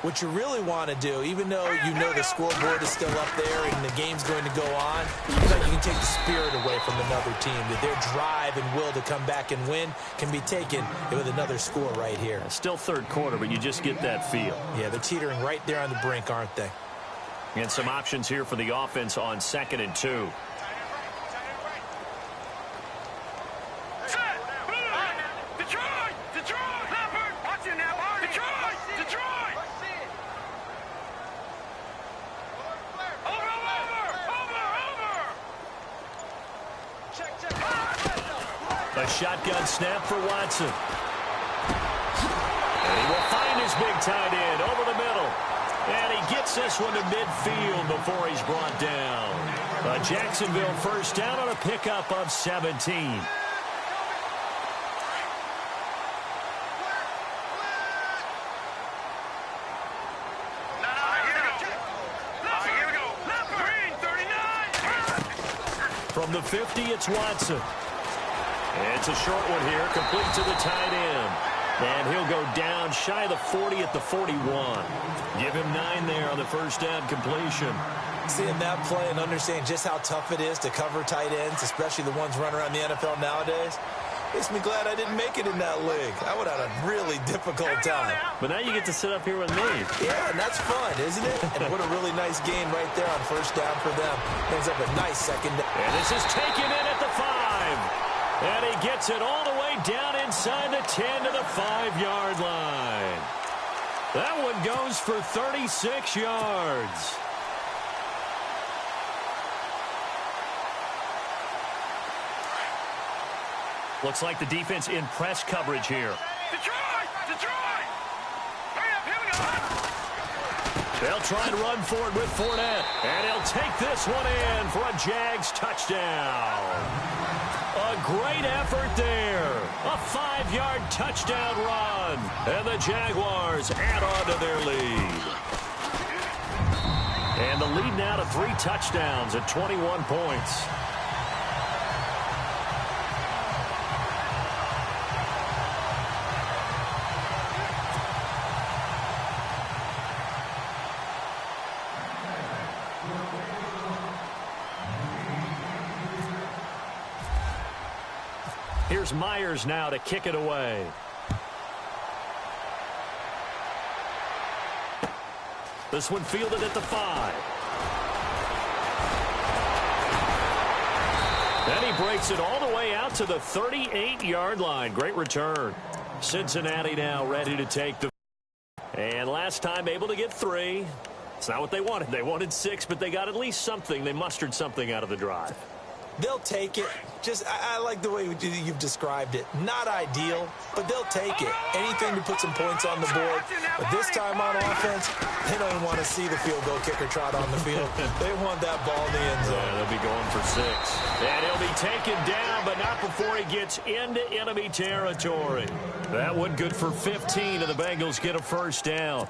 what you really want to do, even though you know the scoreboard is still up there and the game's going to go on, you can take the spirit away from another team. That their drive and will to come back and win can be taken with another score right here. Still third quarter, but you just get that feel. Yeah, they're teetering right there on the brink, aren't they? And some options here for the offense on 2nd and 2. A shotgun snap for Watson. And he will find his big tight end over the middle. And he gets this one to midfield before he's brought down. A Jacksonville first down on a pickup of 17. From the 50, it's Watson. It's a short one here, complete to the tight end. And he'll go down shy of the 40 at the 41. Give him 9 there on the first down completion. Seeing that play and understand just how tough it is to cover tight ends, especially the ones running around the NFL nowadays, makes me glad I didn't make it in that league. I would have had a really difficult time. But now you get to sit up here with me. Yeah, and that's fun, isn't it? And what a really nice gain right there on first down for them. Ends up a nice second down. And this is taken in at the 5. And he gets it all the way down inside the 10 to the 5-yard line. That one goes for 36 yards. Looks like the defense in press coverage here. Detroit! Detroit! Hurry up, here we go! They'll try and run for it with Fournette. And he'll take this one in for a Jags touchdown. A great effort there. A 5-yard touchdown run. And the Jaguars add on to their lead. And the lead now to 3 touchdowns at 21 points. Here's Myers now to kick it away. This one fielded at the 5. And he breaks it all the way out to the 38-yard line. Great return. Cincinnati now ready to take the... And last time able to get 3. It's not what they wanted. They wanted 6, but they got at least something. They mustered something out of the drive. They'll take it. I like the way you've described it. Not ideal, but they'll take it. Anything to put some points on the board. But this time on offense, they don't want to see the field goal kicker trot on the field. They want that ball in the end zone. Yeah, they'll be going for 6. And he'll be taken down, but not before he gets into enemy territory. That one good for 15, and the Bengals get a first down.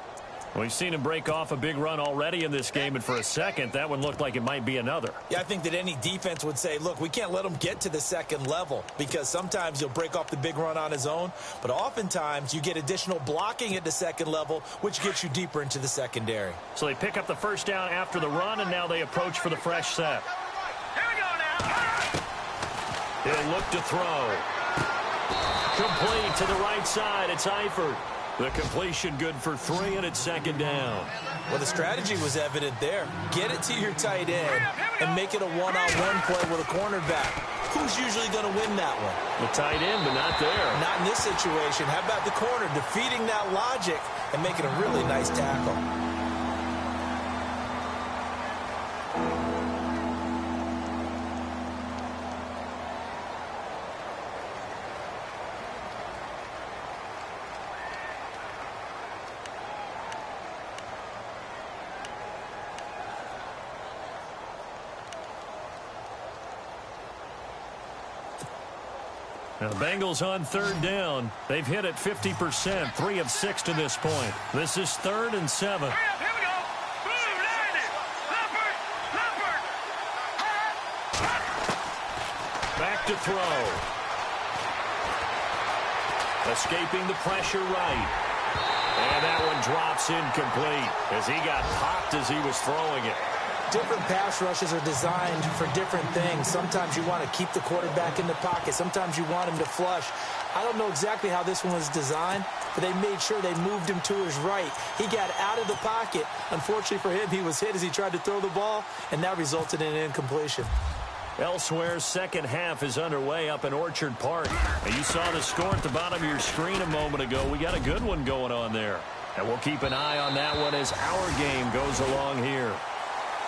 We've seen him break off a big run already in this game, and for a second, that one looked like it might be another. Yeah, I think that any defense would say, look, we can't let him get to the second level because sometimes he'll break off the big run on his own, but oftentimes you get additional blocking at the second level, which gets you deeper into the secondary. So they pick up the first down after the run, and now they approach for the fresh set. Here we go now. He'll look to throw. Complete to the right side. It's Eifert. The completion good for 3, and it's second down. Well, the strategy was evident there. Get it to your tight end and make it a one-on-one play with a cornerback. Who's usually going to win that one? The tight end, but not there. Not in this situation. How about the corner defeating that logic and making a really nice tackle? Now the Bengals on third down. They've hit it 50%, 3 of 6 to this point. This is 3rd and 7. Here we go. Boom, landed. Leopard. Back to throw. Escaping the pressure right. And that one drops incomplete as he got popped as he was throwing it. Different pass rushes are designed for different things. Sometimes you want to keep the quarterback in the pocket. Sometimes you want him to flush. I don't know exactly how this one was designed, but they made sure they moved him to his right. He got out of the pocket. Unfortunately for him, he was hit as he tried to throw the ball, and that resulted in an incompletion. Elsewhere, second half is underway up in Orchard Park. And you saw the score at the bottom of your screen a moment ago. We got a good one going on there. And we'll keep an eye on that one as our game goes along here.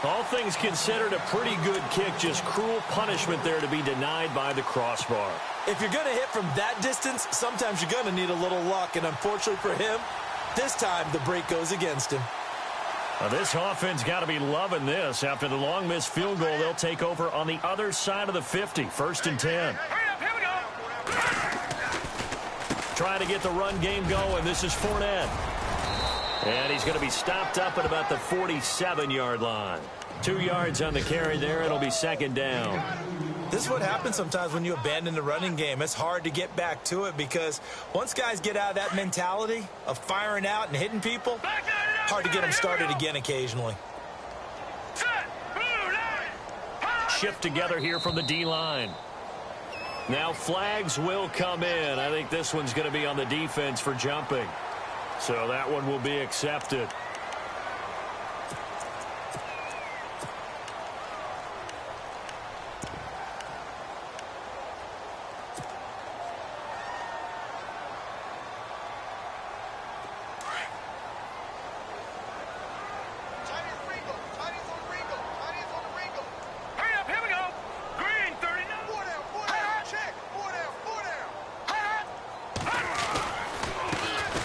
All things considered, a pretty good kick. Just cruel punishment there to be denied by the crossbar. If you're going to hit from that distance, sometimes you're going to need a little luck. And unfortunately for him, this time the break goes against him. Now this offense got to be loving this. After the long missed field goal, they'll take over on the other side of the 50. 1st and 10. Here we go. Trying to get the run game going. This is Fournette. And he's going to be stopped up at about the 47-yard line. 2 yards on the carry there. It'll be second down. This is what happens sometimes when you abandon the running game. It's hard to get back to it because once guys get out of that mentality of firing out and hitting people, hard to get them started again occasionally. Shift together here from the D-line. Now flags will come in. I think this one's going to be on the defense for jumping. So that one will be accepted.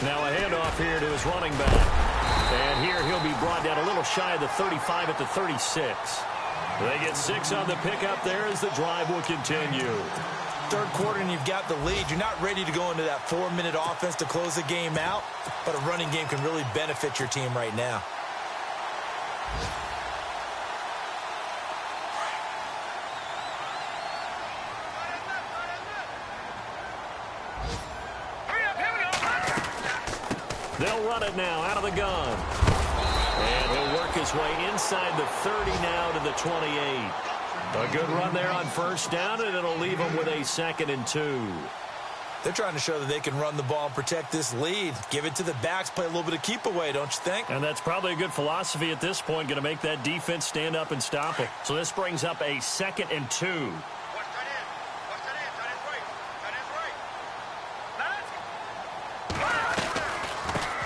Now a handoff here to his running back. And here he'll be brought down a little shy of the 35 at the 36. They get 6 on the pickup there as the drive will continue. Third quarter and you've got the lead. You're not ready to go into that 4-minute offense to close the game out, but a running game can really benefit your team right now. They'll run it now out of the gun. And he'll work his way inside the 30 now to the 28. A good run there on first down, and it'll leave them with a 2nd and 2. They're trying to show that they can run the ball and protect this lead. Give it to the backs, play a little bit of keep away, don't you think? And that's probably a good philosophy at this point, going to make that defense stand up and stop it. So this brings up a 2nd and 2.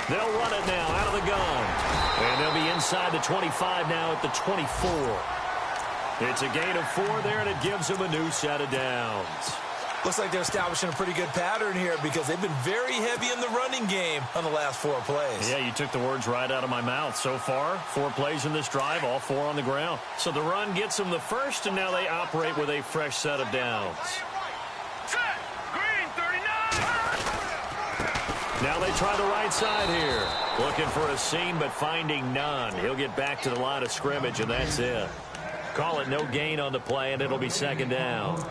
They'll run it now out of the gun. And they'll be inside the 25 now at the 24. It's a gain of 4 there, and it gives them a new set of downs. Looks like they're establishing a pretty good pattern here because they've been very heavy in the running game on the last 4 plays. Yeah, you took the words right out of my mouth. So far, 4 plays in this drive, all 4 on the ground. So the run gets them the first, and now they operate with a fresh set of downs. Now they try the right side here. Looking for a seam, but finding none. He'll get back to the line of scrimmage, and that's it. Call it no gain on the play, and it'll be second down.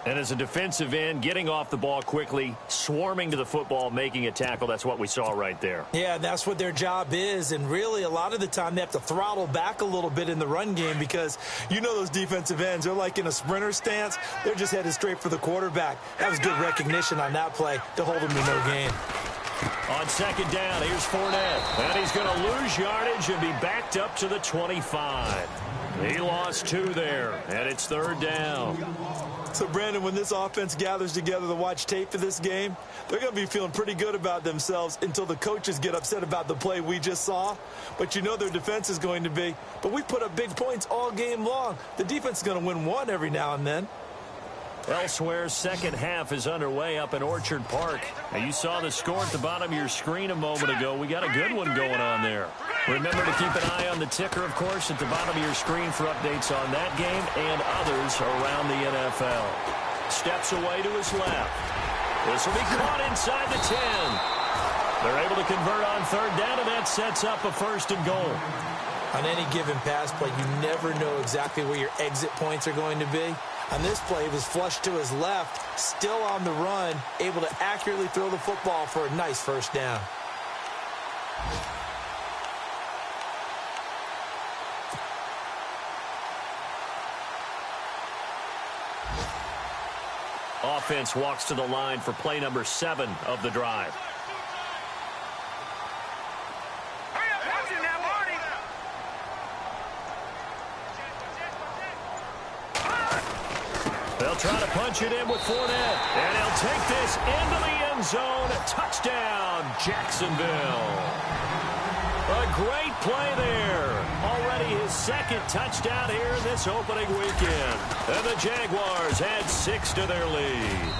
And as a defensive end, getting off the ball quickly, swarming to the football, making a tackle, that's what we saw right there. Yeah, that's what their job is, and really a lot of the time they have to throttle back a little bit in the run game because you know those defensive ends, they're like in a sprinter stance. They're just headed straight for the quarterback. That was good recognition on that play to hold them to no gain. On second down, here's Fournette. And he's going to lose yardage and be backed up to the 25. He lost 2 there, and it's third down. So, Brandon, when this offense gathers together to watch tape for this game, they're going to be feeling pretty good about themselves until the coaches get upset about the play we just saw. But you know their defense is going to be. But we put up big points all game long. The defense is going to win one every now and then. Elsewhere, second half is underway up in Orchard Park. Now, you saw the score at the bottom of your screen a moment ago. We got a good one going on there. Remember to keep an eye on the ticker, of course, at the bottom of your screen for updates on that game and others around the NFL. Steps away to his left. This will be caught inside the 10. They're able to convert on third down, and that sets up a first and goal. On any given pass play, you never know exactly where your exit points are going to be. On this play, he was flushed to his left, still on the run, able to accurately throw the football for a nice first down. Offense walks to the line for play number 7 of the drive. They'll try to punch it in with Fournette. And he'll take this into the end zone. Touchdown, Jacksonville. A great play there. Already his second touchdown here this opening weekend. And the Jaguars add 6 to their lead.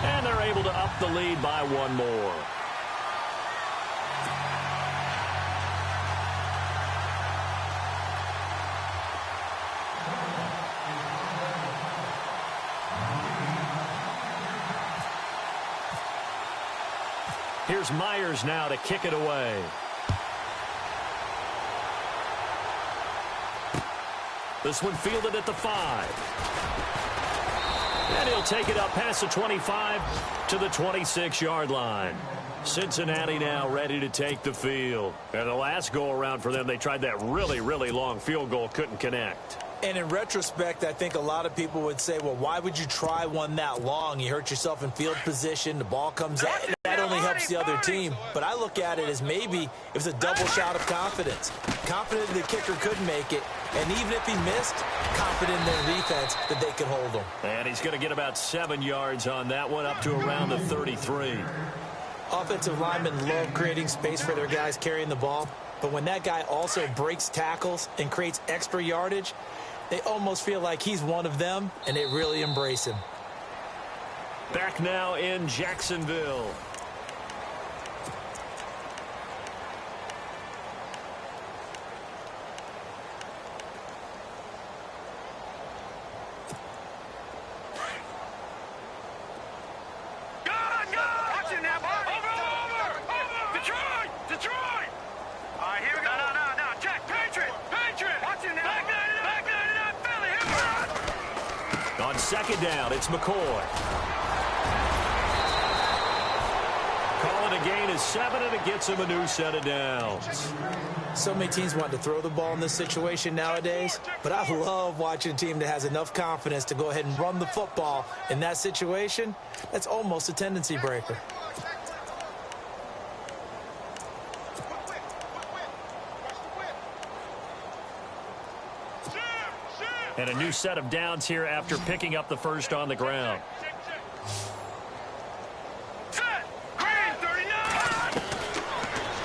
And they're able to up the lead by 1 more. Here's Myers now to kick it away. This one fielded at the 5. And he'll take it up past the 25 to the 26-yard line. Cincinnati now ready to take the field. And the last go-around for them, they tried that really, really long field goal, couldn't connect. And in retrospect, I think a lot of people would say, well, why would you try one that long? You hurt yourself in field position, the ball comes out. That only helps the other team. But I look at it as maybe it was a double shot of confidence. Confident the kicker could make it. And even if he missed, confident in their defense that they could hold him. And he's going to get about 7 yards on that one, up to around the 33. Offensive linemen love creating space for their guys carrying the ball. But when that guy also breaks tackles and creates extra yardage, they almost feel like he's one of them, and they really embrace him. Back now in Jacksonville. Second down, it's McCoy. Call it a gain of 7, and it gets him a new set of downs. So many teams want to throw the ball in this situation nowadays, but I love watching a team that has enough confidence to go ahead and run the football in that situation. That's almost a tendency breaker. And a new set of downs here after picking up the first on the ground.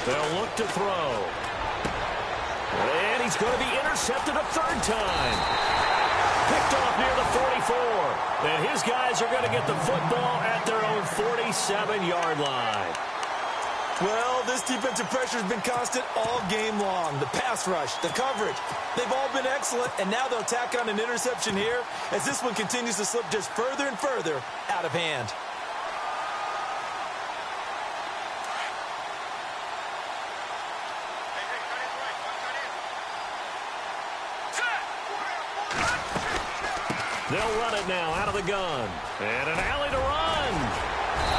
They'll look to throw. And he's going to be intercepted a third time. Picked off near the 44. And his guys are going to get the football at their own 47-yard line. Well, this defensive pressure has been constant all game long. The pass rush, the coverage, they've all been excellent, and now they'll tack on an interception here as this one continues to slip just further and further out of hand. They'll run it now out of the gun. And an alley to run.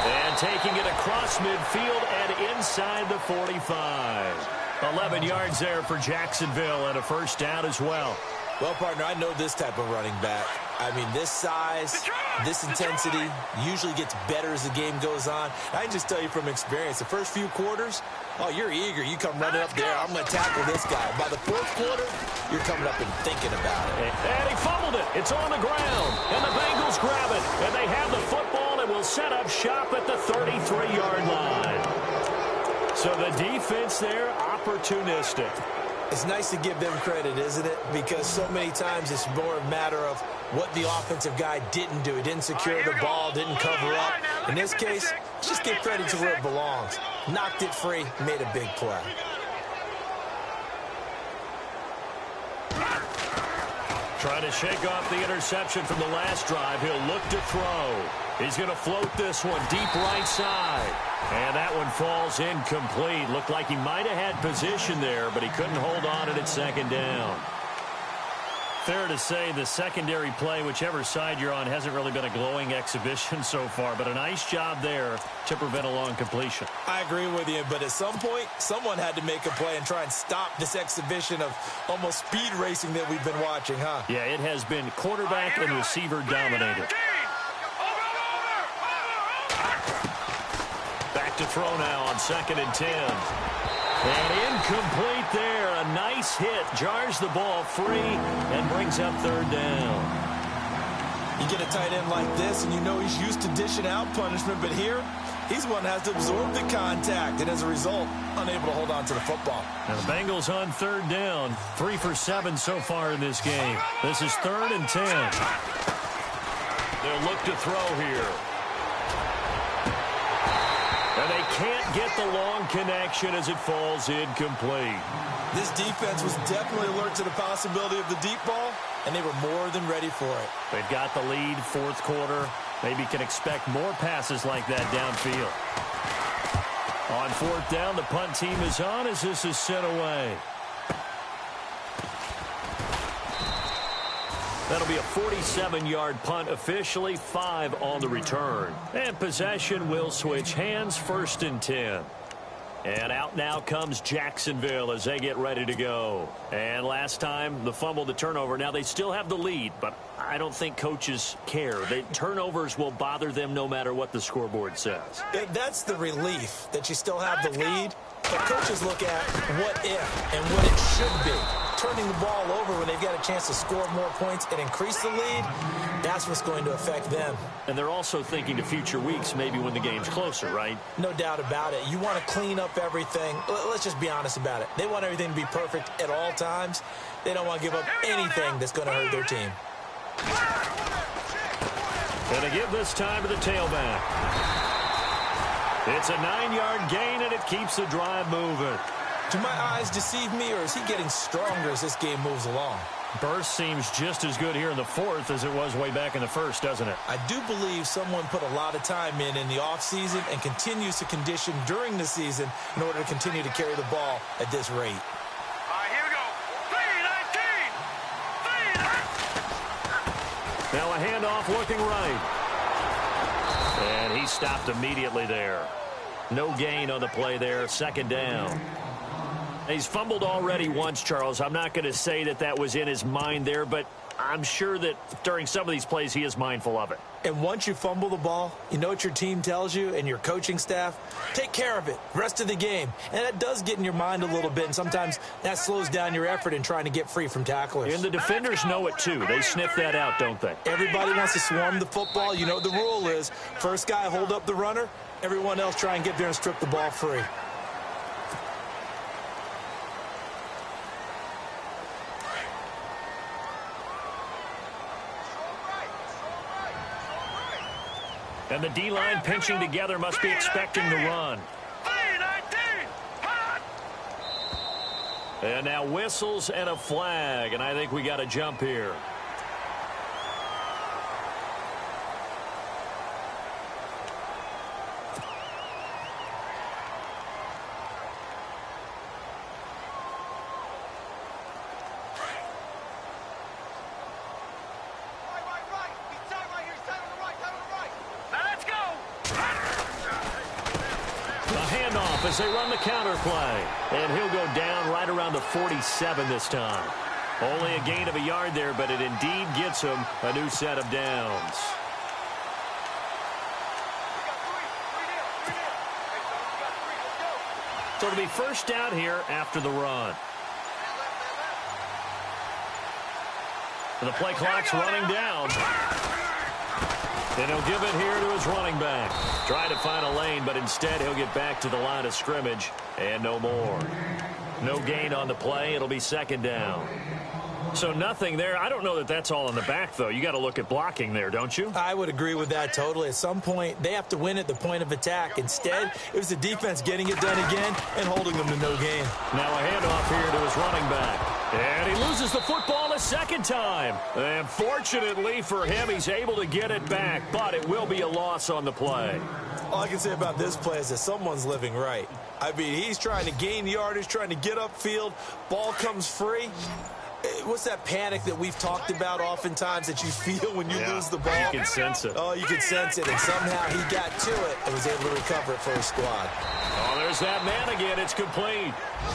And taking it across midfield and inside the 45. 11 yards there for Jacksonville and a first down as well. Well, partner, I know this type of running back. I mean, this size, this intensity usually gets better as the game goes on. I can just tell you from experience, the first few quarters, oh, you're eager. You come running up there, I'm going to tackle this guy. By the fourth quarter, you're coming up and thinking about it. And he fumbled it. It's on the ground. And the Bengals grab it. And they have the football and will set up shop at the 33-yard line. So the defense there, opportunistic. It's nice to give them credit, isn't it? Because so many times it's more a matter of what the offensive guy didn't do. He didn't secure the ball, didn't cover up. In this case, just give credit to where it belongs. Knocked it free, made a big play. Trying to shake off the interception from the last drive. He'll look to throw. He's going to float this one deep right side. And that one falls incomplete. Looked like he might have had position there, but he couldn't hold on at second down. Fair to say the secondary play, whichever side you're on, hasn't really been a glowing exhibition so far, but a nice job there to prevent a long completion. I agree with you, but at some point, someone had to make a play and try and stop this exhibition of almost speed racing that we've been watching, huh? Yeah, it has been quarterback and receiver dominated. Back to throw now on 2nd and 10. And incomplete there. A nice hit. Jars the ball free and brings up 3rd down. You get a tight end like this, and you know he's used to dishing out punishment, but here, he's one that has to absorb the contact, and as a result, unable to hold on to the football. Now the Bengals on 3rd down. 3 for 7 so far in this game. This is 3rd and 10. They'll look to throw here. And they can't get the long connection as it falls incomplete. This defense was definitely alert to the possibility of the deep ball, and they were more than ready for it. They've got the lead, 4th quarter. Maybe can expect more passes like that downfield. On 4th down, the punt team is on as this is sent away. That'll be a 47-yard punt officially, 5 on the return. And possession will switch hands, 1st and 10. And out now comes Jacksonville as they get ready to go. And last time, the fumble, the turnover. Now they still have the lead, but I don't think coaches care. The turnovers will bother them no matter what the scoreboard says. That's the relief that you still have the lead. But coaches look at what if and what it should be. Turning the ball over when they've got a chance to score more points and increase the lead, that's what's going to affect them. And they're also thinking to future weeks, maybe when the game's closer, right? No doubt about it. You want to clean up everything. Let's just be honest about it. They want everything to be perfect at all times. They don't want to give up anything that's going to hurt their team. And they give this time to the tailback. It's a 9-yard gain, and it keeps the drive moving. Do my eyes deceive me, or is he getting stronger as this game moves along? Burst seems just as good here in the 4th as it was way back in the 1st, doesn't it? I do believe someone put a lot of time in the offseason and continues to condition during the season in order to continue to carry the ball at this rate. All right, here we go. 3-19. Now a handoff looking right. And he stopped immediately there. No gain on the play there, 2nd down. He's fumbled already once, Charles. I'm not going to say that that was in his mind there, but I'm sure that during some of these plays he is mindful of it. And once you fumble the ball, you know what your team tells you and your coaching staff? Take care of it, rest of the game. And that does get in your mind a little bit, and sometimes that slows down your effort in trying to get free from tacklers. And the defenders know it too. They sniff that out, don't they? Everybody wants to swarm the football. You know what the rule is. First guy hold up the runner, everyone else try and get there and strip the ball free. And the D-line pinching together must be expecting the run. 3-19. And now whistles and a flag, and I think we got a jump here. As they run the counter play. And he'll go down right around the 47 this time. Only a gain of a yard there, but it indeed gets him a new set of downs. So it'll be first down here after the run. The play clock's running down. And he'll give it here to his running back. Trying to find a lane, but instead he'll get back to the line of scrimmage and no more. No gain on the play. It'll be second down. So nothing there. I don't know that that's all in the back, though. You got to look at blocking there, don't you? I would agree with that totally. At some point, they have to win at the point of attack. Instead, it was the defense getting it done again and holding them to no gain. Now a handoff here to his running back. And he loses the football a second time. And fortunately for him, he's able to get it back, but it will be a loss on the play. All I can say about this play is that someone's living right. I mean, he's trying to gain yardage, trying to get upfield. Ball comes free. What's that panic that we've talked about oftentimes that you feel when you lose the ball? You can sense it. Oh, you can sense it, and somehow he got to it and was able to recover it for his squad. Oh, there's that man again. It's complete.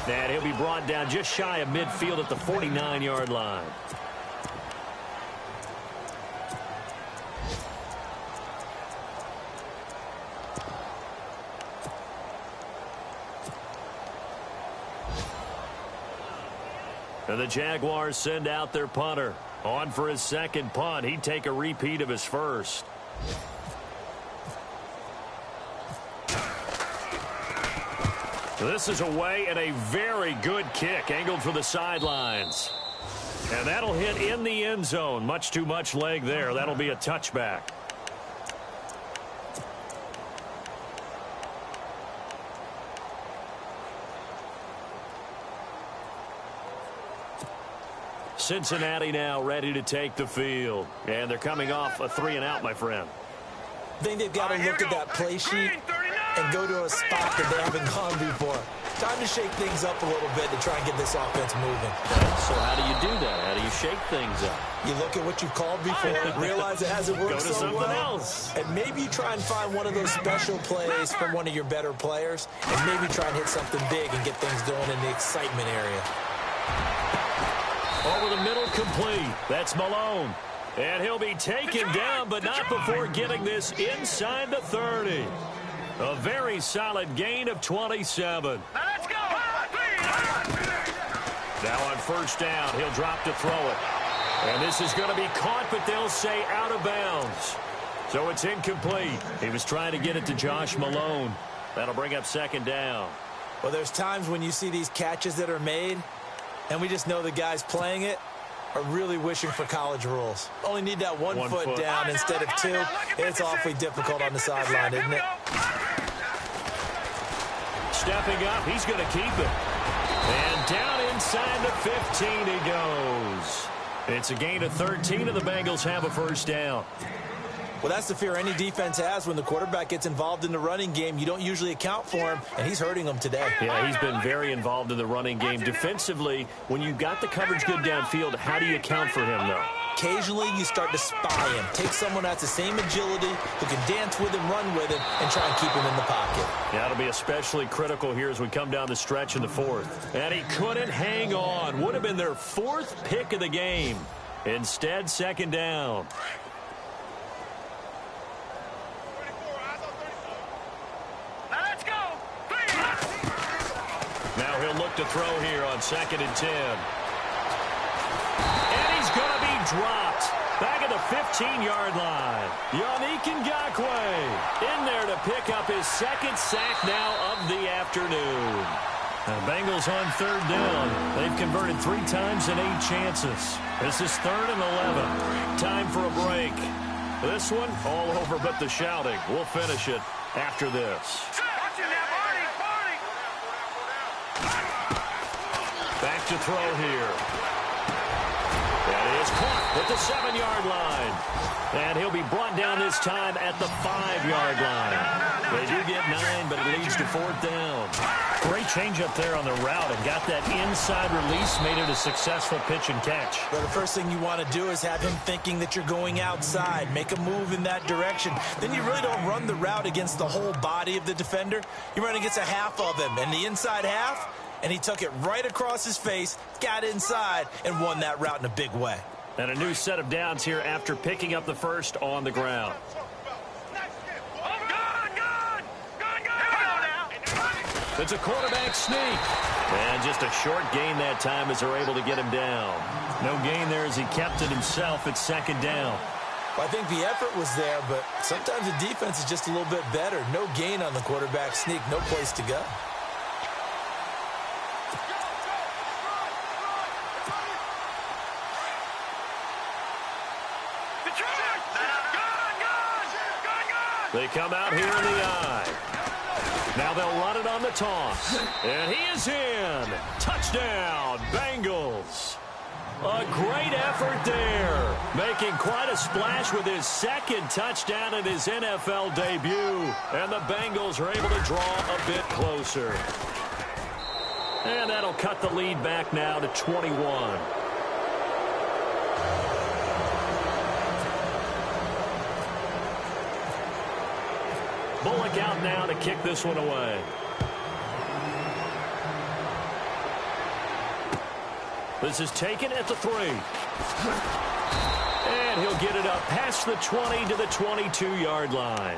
And he'll be brought down just shy of midfield at the 49-yard line. And the Jaguars send out their punter. On for his second punt. He'd take a repeat of his first. This is away and a very good kick. Angled for the sidelines. And that'll hit in the end zone. Much too much leg there. That'll be a touchback. Cincinnati now ready to take the field. And they're coming off a 3-and-out, my friend. I think they've got to look at that play sheet and go to a spot that they haven't gone before. Time to shake things up a little bit to try and get this offense moving. So how do you do that? How do you shake things up? You look at what you've called before, realize it hasn't worked Go to so something well, else. and maybe you try and find one of those special plays from one of your better players, and maybe try and hit something big and get things going in the excitement area. Over the middle, complete. That's Malone. And he'll be taken down, but not before getting this inside the 30. A very solid gain of 27. Now let's go. Now on first down, he'll drop to throw it. And this is going to be caught, but they'll say out of bounds. So it's incomplete. He was trying to get it to Josh Malone. That'll bring up second down. Well, there's times when you see these catches that are made, and we just know the guys playing it are really wishing for college rules. Only need that one foot down instead of two. It's awfully difficult on the sideline, isn't it? Stepping up, he's going to keep it. And down inside the 15 he goes. It's a gain of 13, and the Bengals have a first down. Well, that's the fear any defense has when the quarterback gets involved in the running game. You don't usually account for him, and he's hurting them today. Yeah, he's been very involved in the running game. Defensively, when you've got the coverage good downfield, how do you account for him, though? Occasionally, you start to spy him. Take someone that's the same agility, who can dance with him, run with him, and try and keep him in the pocket. Yeah, it'll be especially critical here as we come down the stretch in the fourth. And he couldn't hang on. Would have been their fourth pick of the game. Instead, second down. Now he'll look to throw here on 2nd and 10. And he's going to be dropped. Back at the 15-yard line. Yannick Ngakoue in there to pick up his second sack now of the afternoon. The Bengals on third down. They've converted 3 times in 8 chances. This is 3rd and 11. Time for a break. This one all over but the shouting. We'll finish it after this. Back to throw here. That is caught at the 7-yard line. And he'll be brought down this time at the 5-yard line. They do get 9, but it leads to 4th down. Great change up there on the route and got that inside release, made it a successful pitch and catch. Well, the first thing you want to do is have him thinking that you're going outside. Make a move in that direction. Then you really don't run the route against the whole body of the defender. You run against a half of him. And the inside half, and he took it right across his face, got inside, and won that route in a big way. And a new set of downs here after picking up the first on the ground. It's a quarterback sneak. And just a short gain that time as they're able to get him down. No gain there as he kept it himself at second down. Well, I think the effort was there, but sometimes the defense is just a little bit better. No gain on the quarterback sneak, no place to go. They come out here in the eye. Now they'll run it on the toss. And he is in. Touchdown, Bengals. A great effort there. Making quite a splash with his second touchdown in his NFL debut. And the Bengals are able to draw a bit closer. And that'll cut the lead back now to 21. Bullock out now to kick this one away. This is taken at the 3. And he'll get it up past the 20 to the 22-yard line.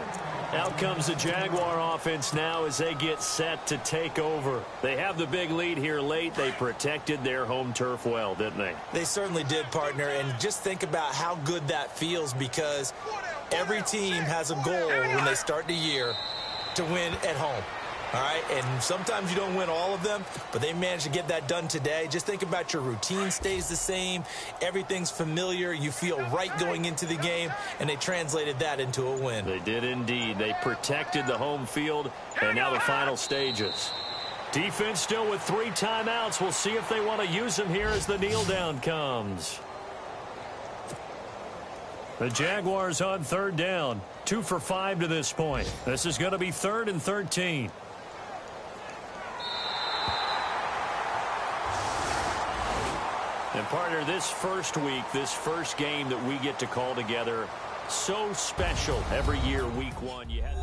Out comes the Jaguar offense now as they get set to take over. They have the big lead here late. They protected their home turf well, didn't they? They certainly did, partner. And just think about how good that feels, because every team has a goal when they start the year to win at home. All right, and sometimes you don't win all of them, but they managed to get that done today. Just think about your routine stays the same. Everything's familiar. You feel right going into the game, and they translated that into a win. They did indeed. They protected the home field, and now the final stages. Defense still with 3 timeouts. We'll see if they want to use them here as the kneel down comes. The Jaguars on 3rd down. 2 for 5 to this point. This is going to be 3rd and 13. And partner, this first week, this first game that we get to call together, so special every year, week 1. You had